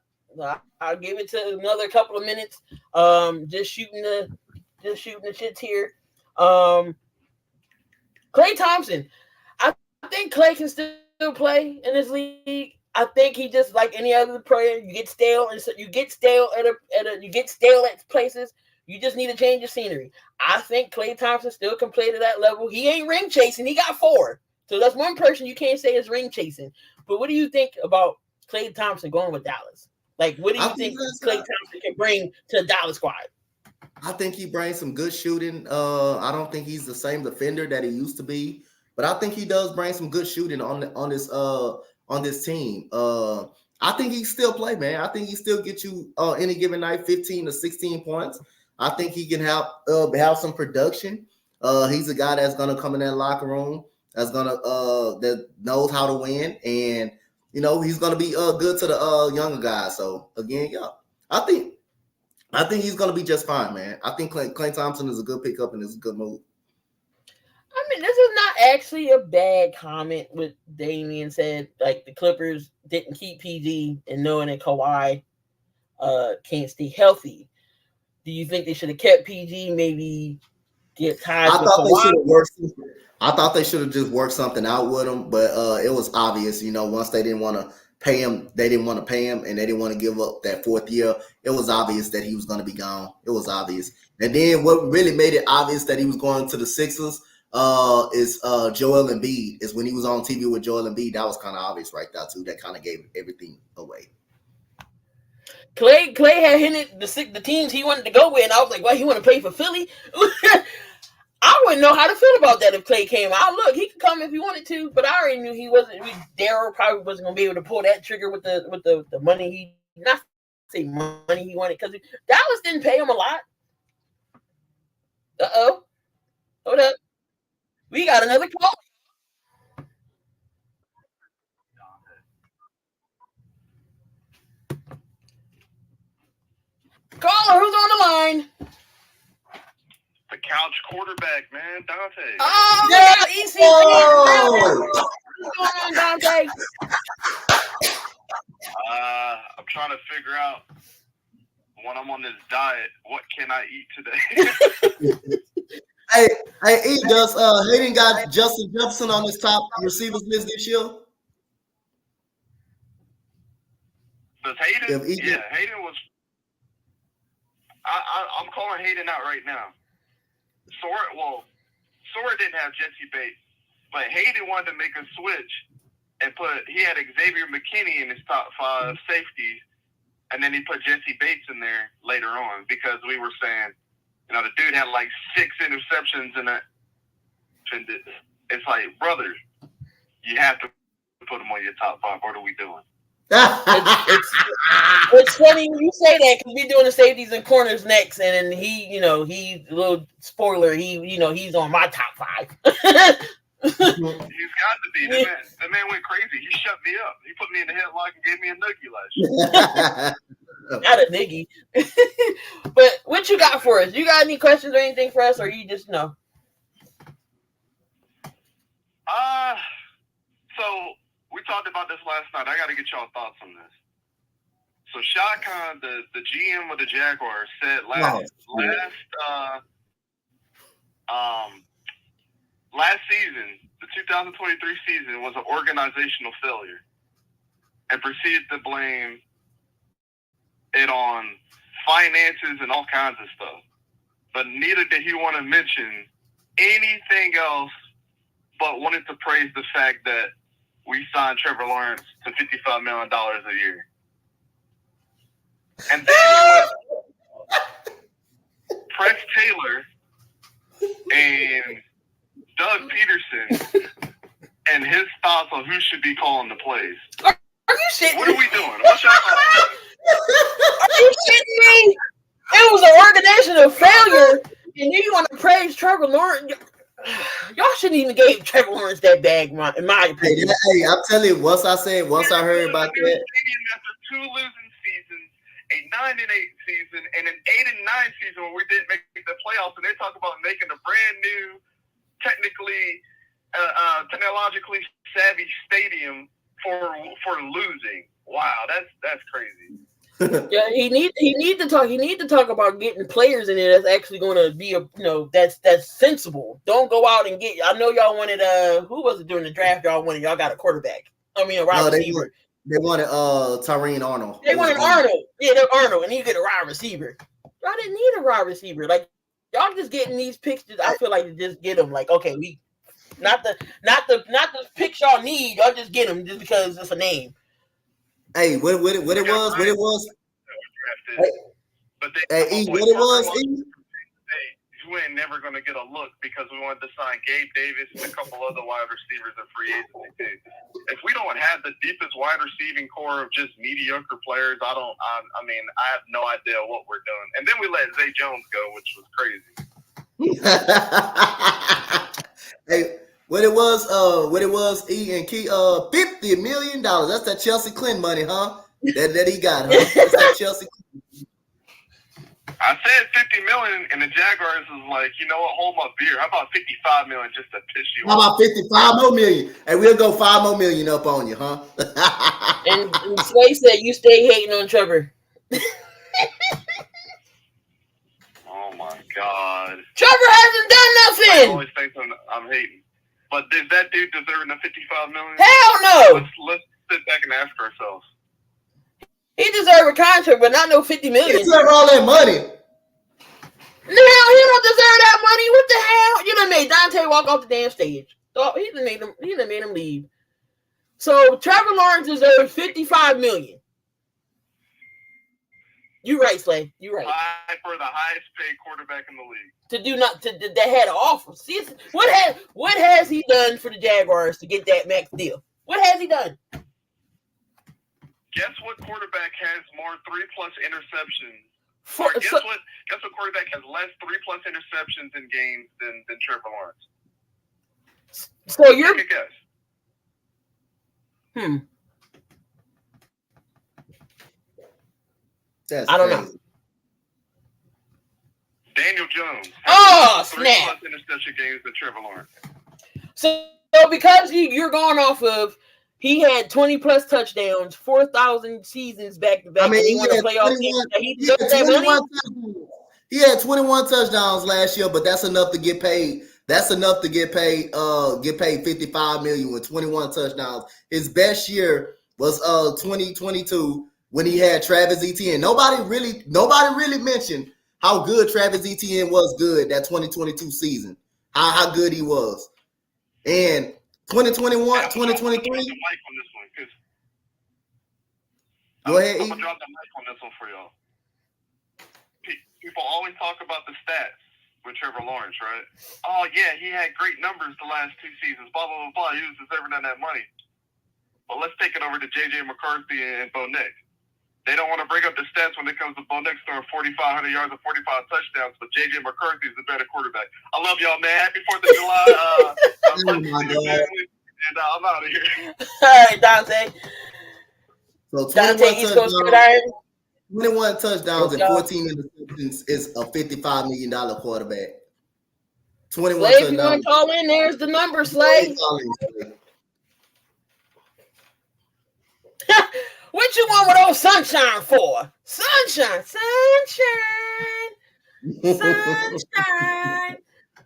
I'll give it to another couple of minutes. Just shooting the shits here. Klay Thompson. I think Klay can still play in this league. I think he just like any other player, you get stale, and so you get stale at places. You just need to change the scenery. I think Klay Thompson still can play to that level. He ain't ring chasing. He got 4. So that's one person you can't say is ring chasing. But what do you think about Klay Thompson going with Dallas? Like, what do you think Klay Thompson can bring to the Dallas squad? I think he brings some good shooting. I don't think he's the same defender that he used to be, but I think he does bring some good shooting on this team. I think he still play, man. I think he still get you any given night 15 to 16 points. I think he can have some production. He's a guy that's gonna come in that locker room, that knows how to win, and he's gonna be good to the younger guys. So again, I think he's gonna be just fine, man. I think Klay Thompson is a good pickup and it's a good move. I mean, this is not actually a bad comment. What Damian said, like the Clippers didn't keep PG and knowing that Kawhi can't stay healthy. Do you think they should have kept PG? Maybe get ties with Kawhi? I thought they should have just worked something out with him, but it was obvious, once they didn't want to pay him. They didn't want to pay him, and they didn't want to give up that 4th year. It was obvious that he was going to be gone. It was obvious. And then what really made it obvious that he was going to the Sixers is Joel Embiid. Is when he was on TV with Joel Embiid. That was kind of obvious right there too. That kind of gave everything away. Clay had hinted the teams he wanted to go with, and I was like, "Why he want to play for Philly?" I wouldn't know how to feel about that if Clay came out. Look, he could come if he wanted to, but I already knew he wasn't. Daryl probably wasn't going to be able to pull that trigger with the money he not say money he wanted because Dallas didn't pay him a lot. Hold up, we got another call. Caller, who's on the line? The couch quarterback, man, Dante. Oh, yeah, EC. What's going on, Dante? I'm trying to figure out when I'm on this diet, what can I eat today? Hey, does Hayden got Justin Jefferson on his top receivers list this year? Does Hayden? Yeah, Hayden was. I'm calling Hayden out right now. Sora didn't have Jesse Bates, but Hayden wanted to make a switch and he had Xavier McKinney in his top 5 safeties, and then he put Jesse Bates in there later on because we were saying, the dude had like 6 interceptions in that. It's like, brother, you have to put him on your top 5. What are we doing? It's funny when you say that because we're doing the safeties and corners next, and then he a little spoiler. He's on my top 5. He's got to be. The man went crazy. He shut me up. He put me in the headlock and gave me a noogie last year. Not a niggy. But what you got for us? You got any questions or anything for us, or you just know? So we talked about this last night. I got to get y'all thoughts on this. So Shad Khan, the GM of the Jaguars, said last season, the 2023 season, was an organizational failure, and proceeded to blame it on finances and all kinds of stuff. But neither did he want to mention anything else, but wanted to praise the fact that we signed Trevor Lawrence to $55 million a year. And then he went Press Taylor and Doug Peterson and his thoughts on who should be calling the plays. Are you shitting me? What are we doing? What's your thoughts? Are you shitting me? It was an organizational failure, and you want to praise Trevor Lawrence? Y'all shouldn't even give Trevor Lawrence that bag, in my opinion. Hey, I'm telling you, once I heard about that. After 2 losing seasons, a 9-8 season, and an 8-9 season where we didn't make the playoffs, and they talk about making a brand new, technologically savvy stadium for losing. Wow, that's crazy. Yeah, he need to talk about getting players in there that's actually going to be that's sensible. Don't go out and get. I know y'all wanted who was it during the draft? Y'all got a quarterback. I mean a wide receiver. They wanted Tyreen Arnold. They wanted Arnold. Yeah, they're Arnold, and you get a wide receiver. Y'all didn't need a wide receiver. Like y'all just getting these picks. I feel like to just get them. Like okay, we not the picks y'all need. Y'all just get them just because it's a name. Hey, what it was? But what it was? You ain't never going to get a look because we wanted to sign Gabe Davis and a couple other wide receivers in free agency. If we don't have the deepest wide receiving core of just mediocre players, I have no idea what we're doing. And then we let Zay Jones go, which was crazy. Hey. What it was, E and Key, $50 million. That's that Chelsea Clinton money, huh? That he got, huh? That's that Chelsea Clinton. I said $50 million, and the Jaguars was like, you know what? Hold my beer. How about $55 million just to piss you off? How about 55 more million? And we'll go 5 more million up on you, huh? and Sway said you stay hating on Trevor. Oh my God. Trevor hasn't done nothing. I always think I'm hating. But is that dude deserving the $55 million? Hell no. sit back and ask ourselves. He deserve a contract, but not no $50 million. He deserve all that money. No, he don't deserve that money. What the hell? You done made Dante walk off the damn stage. He done made him leave. So Trevor Lawrence deserves $55 million. You right, Slay. You right. For the highest paid quarterback in the league. That had an offer. See, what has he done for the Jaguars to get that max deal? What has he done? Guess what quarterback has more 3+ interceptions? Guess what quarterback has less 3+ interceptions in games than Trevor Lawrence? So you're Take a guess. That's I don't crazy. know. Daniel Jones. Oh, 3+ snap. interception games than Trevor Lawrence. So because you're going off of he had 20+ touchdowns, 4,000 seasons back to back. I mean, he won a playoff game. He had 21 touchdowns last year, but that's enough to get paid. That's enough to get paid $55 million with 21 touchdowns. His best year was 2022 when he had Travis Etienne. Nobody really mentioned how good Travis Etienne was good that 2022 season. How good he was. And 2021, 2023. Go ahead. I'm gonna drop the mic on this one for y'all. People always talk about the stats with Trevor Lawrence, right? Oh yeah, he had great numbers the last 2 seasons. Blah blah blah blah. He was deserving of that money. But let's take it over to JJ McCarthy and Bo Nix. They don't want to bring up the stats when it comes to Bo Nix throwing 4,500 yards and 45 touchdowns, but JJ McCarthy is the better quarterback. I love y'all, man. Happy 4th of July. And I'm out of here. All right, Dante. So 21 touchdowns and 14 interceptions is a $55 million quarterback. 21 Slay, if you want to call in, there's the number, Slay. What you want with old Sunshine for? Sunshine.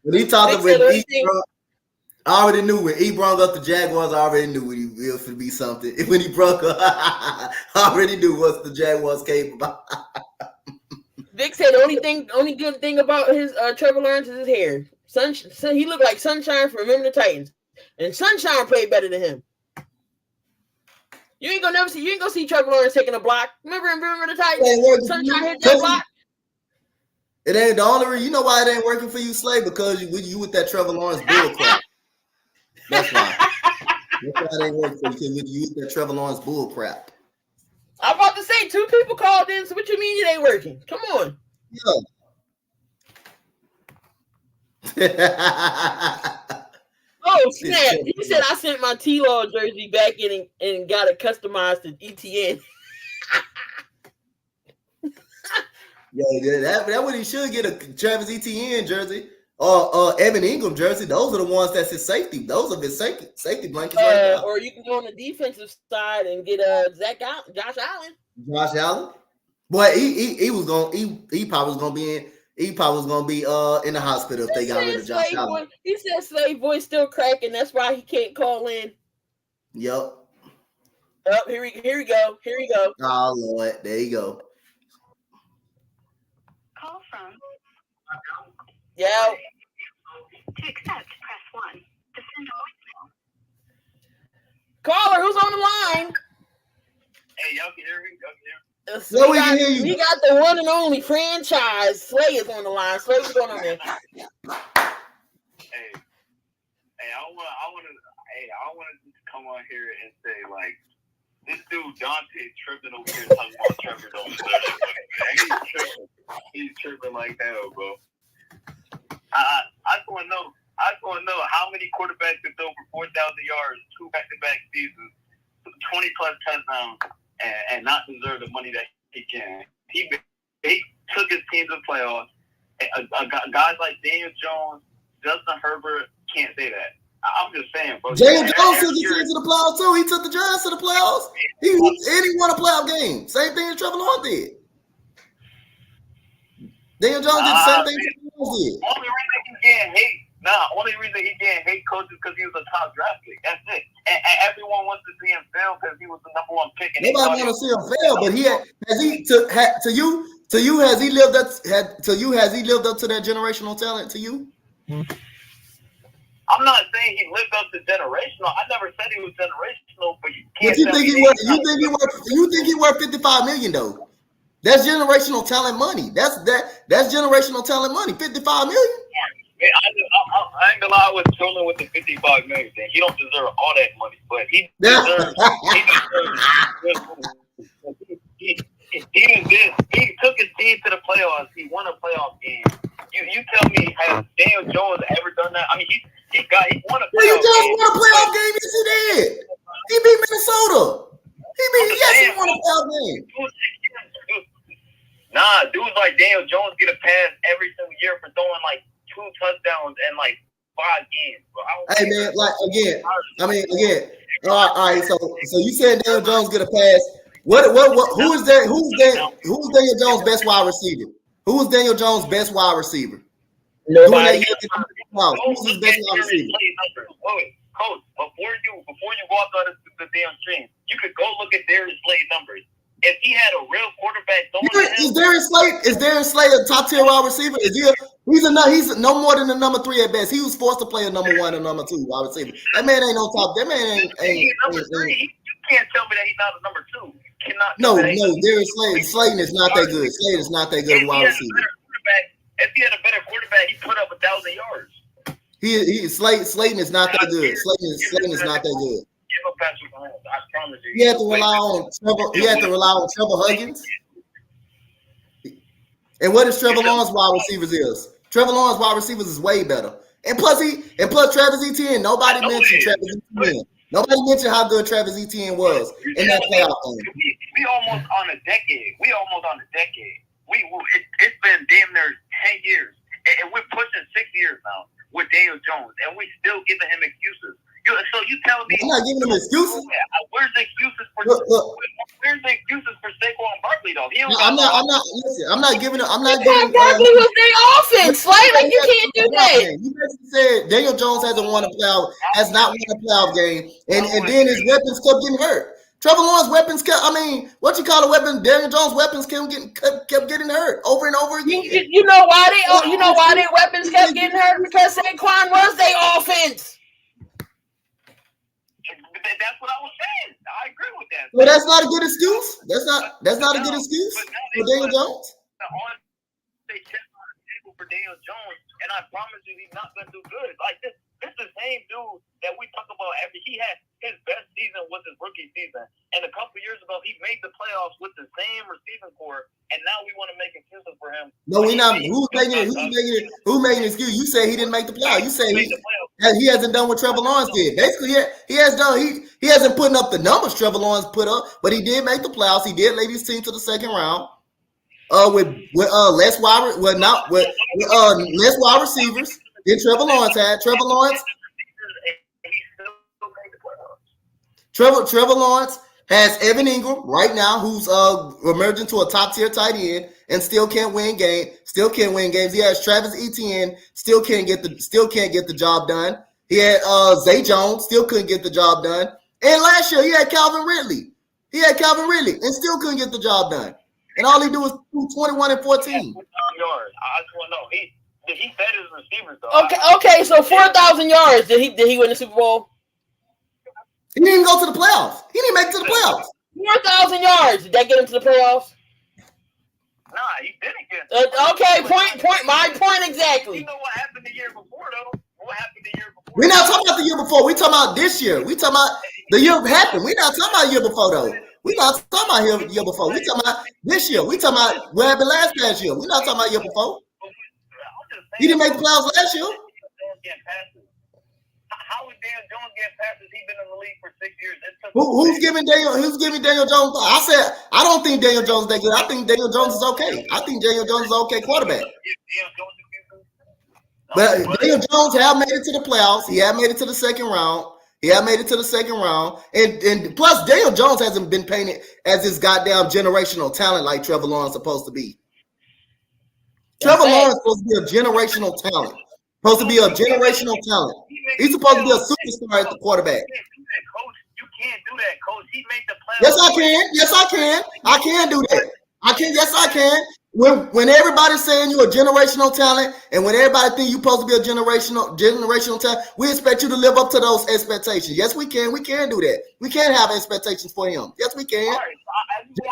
When he talked about I already knew when he brought up the Jaguars. I already knew when he was to be something. When he broke up, I already knew what the Jaguars came about. Vic said the only good thing about his Trevor Lawrence is his hair. He looked like Sunshine from Remember the Titans, and Sunshine played better than him. You ain't gonna see Trevor Lawrence taking a block. Remember the Titans? Sunshine hit that block. It ain't the only reason. You know why it ain't working for you, Slay? Because you with that Trevor Lawrence bull crap. That's why. That's why it ain't working for you. Because you with that Trevor Lawrence bull crap. I'm about to say 2 people called in. So what you mean it ain't working? Come on. Yeah. Oh snap! He said I sent my T-Law jersey back in and got it customized to ETN. Yeah, that what he should get, a Travis Etienne jersey or Evan Ingram jersey. Those are the ones that's his safety. Those are his safety blankets right now. Or you can go on the defensive side and get Josh Allen. Josh Allen. Boy, he probably was gonna be in. He probably was gonna be in the hospital if they got rid of Josh Allen. He said Slave Boy's still cracking. That's why he can't call in. Yep. Oh, here we go. Oh Lord, there you go. Call from. Yeah. To accept, press 1. To send a voicemail. Caller, who's on the line? Hey, y'all can hear me? We can hear you. We got the one and only franchise. Slay is on the line. Slay, what's going on there? Hey, I want to come on here and say, like, this dude Dante tripping over here talking about Trevor don't He's tripping like hell, bro. I just want to know how many quarterbacks could throw for 4,000 yards, 2 back-to-back seasons, 20+ touchdowns, and not deserve the money that he can. He took his team to the playoffs. Guys like Daniel Jones, Justin Herbert can't say that. I'm just saying, bro. Daniel Jones took his team to the playoffs too. He took the Giants to the playoffs. He won a playoff game. Same thing as Trevor Lawrence did. Daniel Jones did the same thing Trevor Lawrence did. Only reason he getting hate coaches because he was a top draft pick. That's it. And everyone wants to see him fail because he was the number one pick. And nobody want to see him fail, but has he lived up to that generational talent to you? I'm not saying he lived up to generational. I never said he was generational, but you can't. But you think he worth $55 million though? That's generational talent money. That's generational talent money. $55 million. I ain't gonna lie, I was chilling with the $55 million thing. He don't deserve all that money, but he deserves. He took his team to the playoffs. He won a playoff game. You tell me, has Daniel Jones ever done that? I mean, he won a playoff game. Daniel Jones won a playoff game. Yes, he did. He beat Minnesota. He won a playoff game. Nah, dudes like Daniel Jones get a pass every single year for throwing like 2 touchdowns in like 5 games. Bro. Hey man, again. All right. So you said Daniel Jones get a pass. Who is Daniel Jones' best wide receiver? Who is Daniel Jones' best wide receiver? Nobody. Who's his best wide receiver? Wait, Coach, before you walk out of the damn stream, you could go look at Darius Slay's numbers. If he had a real quarterback, is Darius Slay a top tier wide receiver? He's no more than a number 3 at best. He was forced to play a number 1 and number 2 wide receiver. That man ain't no top. That man ain't number 3. You can't tell me that he's not a number 2. No, Darius Slayton is not that good. Slayton is not that good a wide receiver. If he had a better quarterback, he put up 1,000 yards. Slayton is not that good. Slayton is not that good. Give up Patrick Mahomes. I promise you. He had to rely on Trevor Huggins. And what is Trevor Lawrence wide receivers is? Trevor Lawrence wide receivers is way better. And plus Travis Etienne. Nobody mentioned Travis Etienne. Nobody mentioned how good Travis Etienne was in that playoff game. We almost on a decade. It's been damn near 10 years. And we're pushing 6 years now with Daniel Jones. And we still giving him excuses. So you tell me. I'm not giving him excuses. Where's the excuses for Saquon Barkley though? I'm not giving. Barkley was their offense, right? Like you can't do that. You basically said Daniel Jones has not won a playoff game, and then his weapons kept getting hurt. Trevor Lawrence weapons kept. Daniel Jones weapons kept getting hurt over and over again. You know why their weapons kept getting hurt? Because Saquon was their offense. That's what I was saying. I agree with that. But that's not a good excuse. That's not a good excuse for Daniel Jones. They check on the table for Daniel Jones, and I promise you, he's not going to do good. Like this is the same dude that we talk about. He had his best season was his rookie season, and a couple years ago, he made the playoffs with the same receiving core, and now we want to make excuses for him. No, we're not. Who's making an excuse? You say he didn't make the playoffs. You say he hasn't done what Trevor Lawrence did. Basically, he has done. He hasn't put up the numbers Trevor Lawrence put up, but he did make the playoffs. He did lead his team to the second round. With less wide receivers than Trevor Lawrence had. Trevor Lawrence has Evan Ingram right now, who's emerging to a top tier tight end and still can't win games. He has Travis Etienne, still can't get the job done. He had Zay Jones, still couldn't get the job done. And last year he had Calvin Ridley. And still couldn't get the job done. And all he do is 21 and 14. I just want to know he fed his receivers though. Okay. So 4,000 yards. Did he win the Super Bowl? He didn't even go to the playoffs. He didn't make it to the playoffs. 4,000 yards. Did that get him to the playoffs? Nah, he didn't get. Okay. Point. My point exactly. You know what happened the year before though? We're not talking about the year before. We're talking about this year. We're talking about the year happened. We're not talking about the year before though. We're not talking about the year before. We're talking about this year. We're talking about what happened past year. We're not talking about the year before. He didn't make the playoffs last year. How is Daniel Jones getting passes? He's been in the league for 6 years. Who's giving Daniel Jones? I said I don't think Daniel Jones is that good. I think Daniel Jones is okay. I think Daniel Jones is an okay quarterback. But Daniel Jones have made it to the playoffs. He had made it to the second round. And plus Daniel Jones hasn't been painted as this goddamn generational talent like Trevor Lawrence supposed to be. Trevor Lawrence is supposed to be a generational talent. He's supposed to be a superstar at the quarterback. that, Coach. He made the playoffs. Yes, I can. Yes, I can. I can do that. I can. Yes, I can. When everybody's saying you're a generational talent, and when everybody think you're supposed to be a generational talent, we expect you to live up to those expectations. Yes, we can. We can do that. We can have expectations for him. Yes, we can.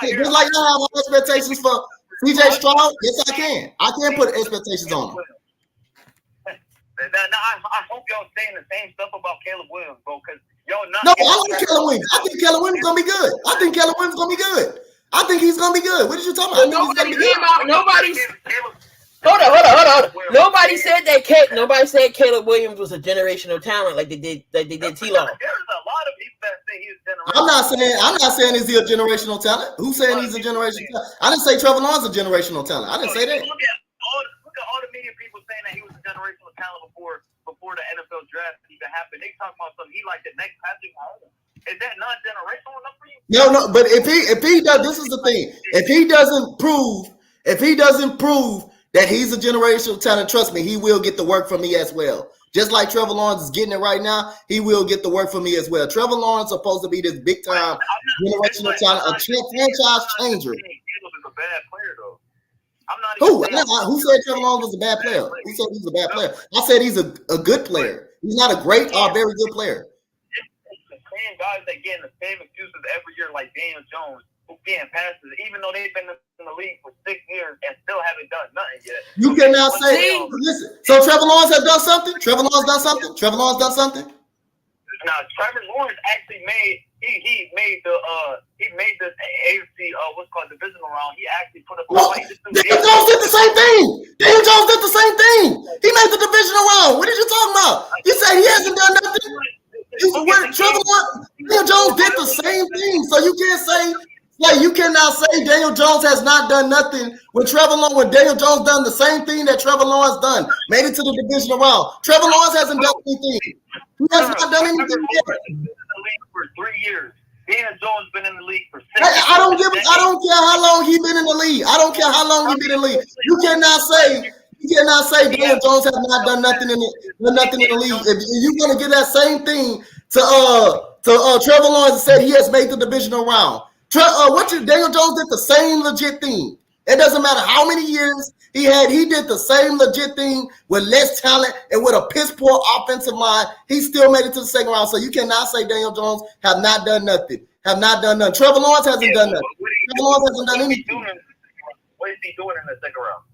Just like I have expectations for CJ Stroud. Yes, I can. I can put expectations on him. I hope y'all saying the same stuff about Caleb Williams, bro, because y'all not. No, I like Caleb Williams. I think Caleb Williams gonna be good. I think Caleb Williams gonna be good. I think he's gonna be good. What did you talking about? Nobody came out. Nobody's. Hold on. Nobody said that. Nobody said Caleb Williams was a generational talent like they did. T-Law. There's a lot of people that say he's generational. I'm not saying is he a generational talent. Who's saying he's a generational talent? I didn't say Trevor Lawrence is a generational talent. I didn't say that. Look at all the media people saying that he was a generational talent before the NFL draft even happened. They talking about something he like the next Patrick Mahomes. Is that not generational enough for you? No. But if he does, this is the thing. If he doesn't prove that he's a generational talent, trust me, he will get the work from me as well. Just like Trevor Lawrence is getting it right now, he will get the work from me as well. Trevor Lawrence is supposed to be this big time generational talent, a franchise changer. Caleb is a bad player though. I'm not Who said Trevor Lawrence was a bad player? Who said he was a bad player? I said he's a good player. He's not a great or very good player. It's the same guys that getting the same excuses every year, like Daniel Jones, who getting passes, even though they've been in the league for 6 years and still haven't done nothing yet. You cannot say. Listen. So Trevor Lawrence has done something. Trevor Lawrence done something. Now Trevor Lawrence actually made the AFC what's called divisional round. He actually put up a fight. Daniel Jones did the same thing. He made the divisional round. What are you talking about? You said he hasn't done nothing. Daniel Jones did the same thing. So you can't say. Yeah, you cannot say Daniel Jones has not done nothing when Daniel Jones done the same thing that Trevor Lawrence done, made it to the divisional round. Trevor Lawrence hasn't done anything. He has not done anything yet. Been in the league for 3 years. Daniel Jones been in the league for 6 years. I don't care how long he been in the league. You cannot say Daniel Jones has not done nothing in the league. If you're gonna give that same thing to Trevor Lawrence and said he has made the divisional round. Daniel Jones did the same legit thing. It doesn't matter how many years he had. He did the same legit thing with less talent and with a piss poor offensive line. He still made it to the second round. So you cannot say Daniel Jones have not done nothing. Trevor Lawrence hasn't done nothing. Trevor Lawrence hasn't done anything. What is he doing in the second round?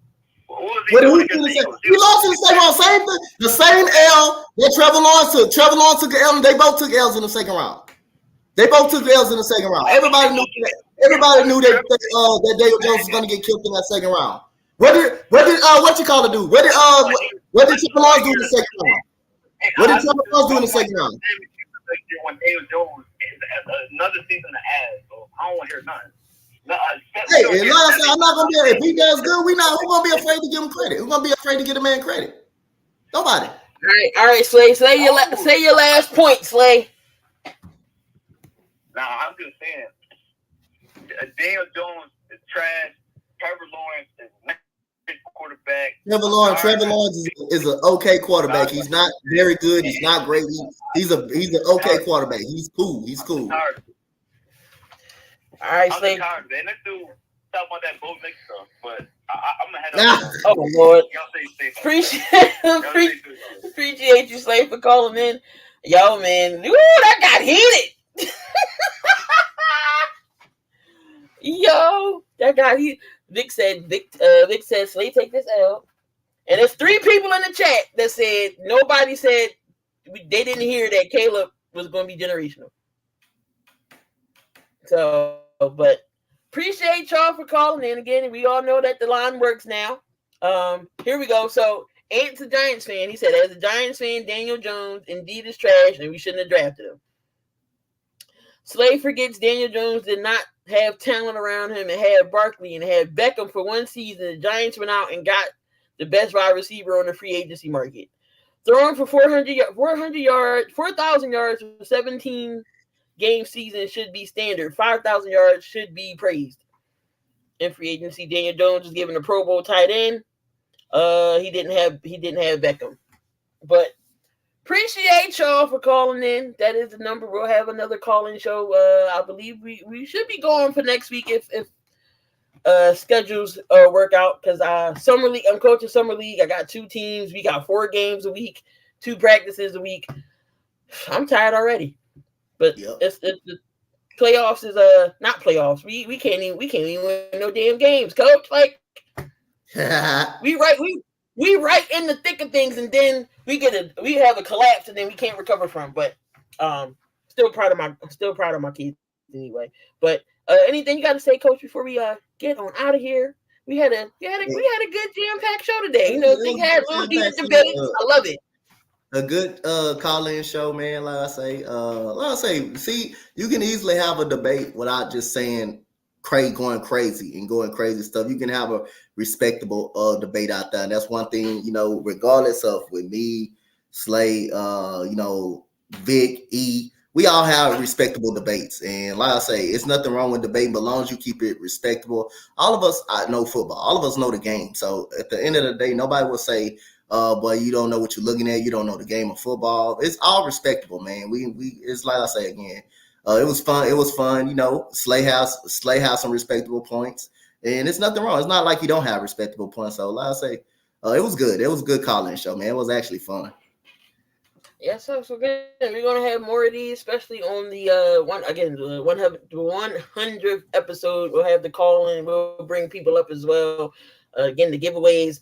He lost in the second round. Same thing. The same L that Trevor Lawrence took. Trevor Lawrence took an L, and they both took L's in the second round. Everybody knew that Daniel Jones was going to get killed in that second round. What did do? What did Trevor Lawrence do in the second round? What did Trevor Lawrence do in the second round? When Daniel Jones another season to add, so I don't want to hear nothing. I'm not gonna be. If he does good, who's gonna be afraid to give him credit? Who's gonna be afraid to give a man credit? Nobody. All right, Slay. Say your last point, Slay. Nah, I'm just saying, Daniel Jones is trash. Trevor Lawrence is not a quarterback. Trevor Lawrence is an okay quarterback. He's not very good. He's not great. He's an okay quarterback. He's cool. All right, I'm Slay. tired of it. And this dude talk about that Bo Nix stuff, but I'm gonna head up. Oh Lord. Y'all say Appreciate you, Slay, for calling in. Yo, man, that got heated. Yo, that got heated. Vic said, Slay, take this L. And there's 3 people in the chat that said nobody said they didn't hear that Caleb was going to be generational. So, but appreciate y'all for calling in again. And we all know that the line works now. Here we go. So, Ant's a Giants fan. He said, as a Giants fan, Daniel Jones indeed is trash, and we shouldn't have drafted him. Slay forgets Daniel Jones did not have talent around him and had Barkley and had Beckham for one season. The Giants went out and got the best wide receiver on the free agency market. Throwing for 4,000 yards for 17 game season should be standard. 5,000 yards should be praised. In free agency, Daniel Jones was given a Pro Bowl tight end. He didn't have Beckham, but Appreciate y'all for calling in. That is the number. We'll have another call-in show. I believe we should be going for next week if schedules work out, because summer league. I'm coaching summer league. I got 2 teams. We got 4 games a week, 2 practices a week. I'm tired already. But it's the playoffs is not playoffs. We can't even win no damn games, coach. Like we right in the thick of things, and then we have a collapse, and then we can't recover from. But still proud of my kids anyway. But anything you got to say, coach, before we get on out of here? We had a good jam-packed show today. You know, they had little heated debates. I love it. A good call-in show, man. Like I say, see, you can easily have a debate without just saying going crazy stuff. You can have a respectable debate out there, and that's one thing, you know, regardless of with me, Slay, Vic, E, we all have respectable debates. And like I say, it's nothing wrong with debating, but as long as you keep it respectable. All of us know football. All of us know the game. So at the end of the day, nobody will say, boy, you don't know what you're looking at. You don't know the game of football. It's all respectable, man. It's like I say again, it was fun. It was fun. You know, Slay has some respectable points, and it's nothing wrong. It's not like you don't have respectable points. So like I say, it was good. It was a good call-in show, man. It was actually fun. Yeah, so good. We're gonna have more of these, especially on the 100th episode. We'll have the call-in. We'll bring people up as well. Again, the giveaways.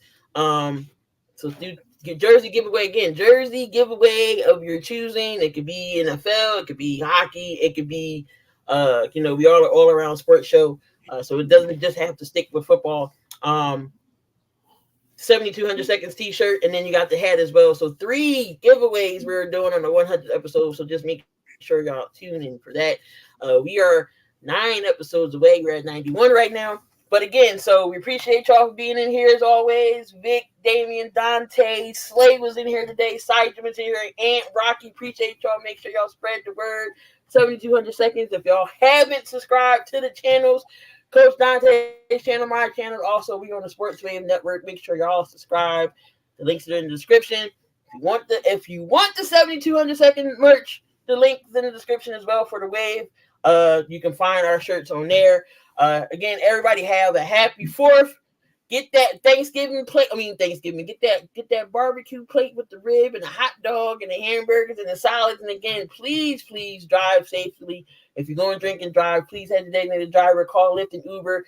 So do jersey giveaway again. Jersey giveaway of your choosing. It could be NFL. It could be hockey. It could be, we are all around sports show. So it doesn't just have to stick with football. 7200 seconds t-shirt, and then you got the hat as well. So 3 giveaways we're doing on the 100th episode. So just make sure y'all tune in for that. We are 9 episodes away. We're at 91 right now. But again, so we appreciate y'all for being in here as always. Vic, Damian, Dante, Slay was in here today. Sideman's in here. Aunt Rocky, appreciate y'all. Make sure y'all spread the word. 7200 seconds. If y'all haven't subscribed to the channels, Coach Dante's channel, my channel. Also, we on the Sports Wave Network. Make sure y'all subscribe. The links are in the description. If you want the 7200 second merch, the link is in the description as well for the Wave. You can find our shirts on there. Again, everybody have a happy 4th. Get that Thanksgiving plate. Get that barbecue plate with the rib and the hot dog and the hamburgers and the salads. And again, please drive safely. If you're going to drink and drive, please have the designated driver, call Lyft and Uber.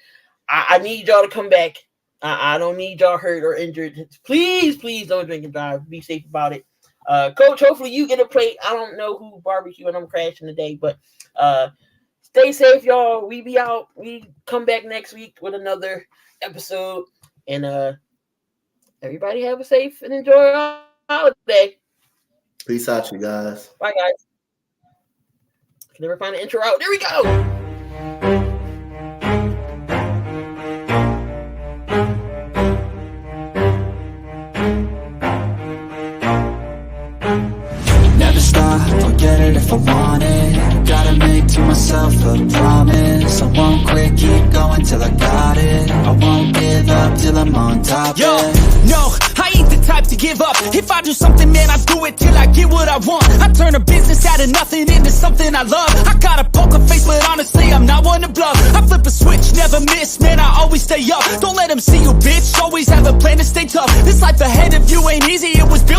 I need y'all to come back. I don't need y'all hurt or injured. Please don't drink and drive. Be safe about it. Coach, hopefully you get a plate. I don't know who barbecue and I'm crashing today, but stay safe, y'all. We be out. We come back next week with another episode. And everybody have a safe and enjoy holiday. Peace out, you guys. Bye, guys. Can never find an intro out. There we go. Never stop, I'll get it if I want it. Gotta make to myself a promise. I won't quit, keep going till I got it. I won't give up till I'm on top. Yo, no, I ain't the type to give up. If I do something, man, I do it till I get what I want. I turn a business out of nothing into something I love. I got a poker face, but honestly, I'm not one to bluff. I flip a switch, never miss, man, I always stay up. Don't let them see you, bitch, always have a plan to stay tough. This life ahead of you ain't easy, it was built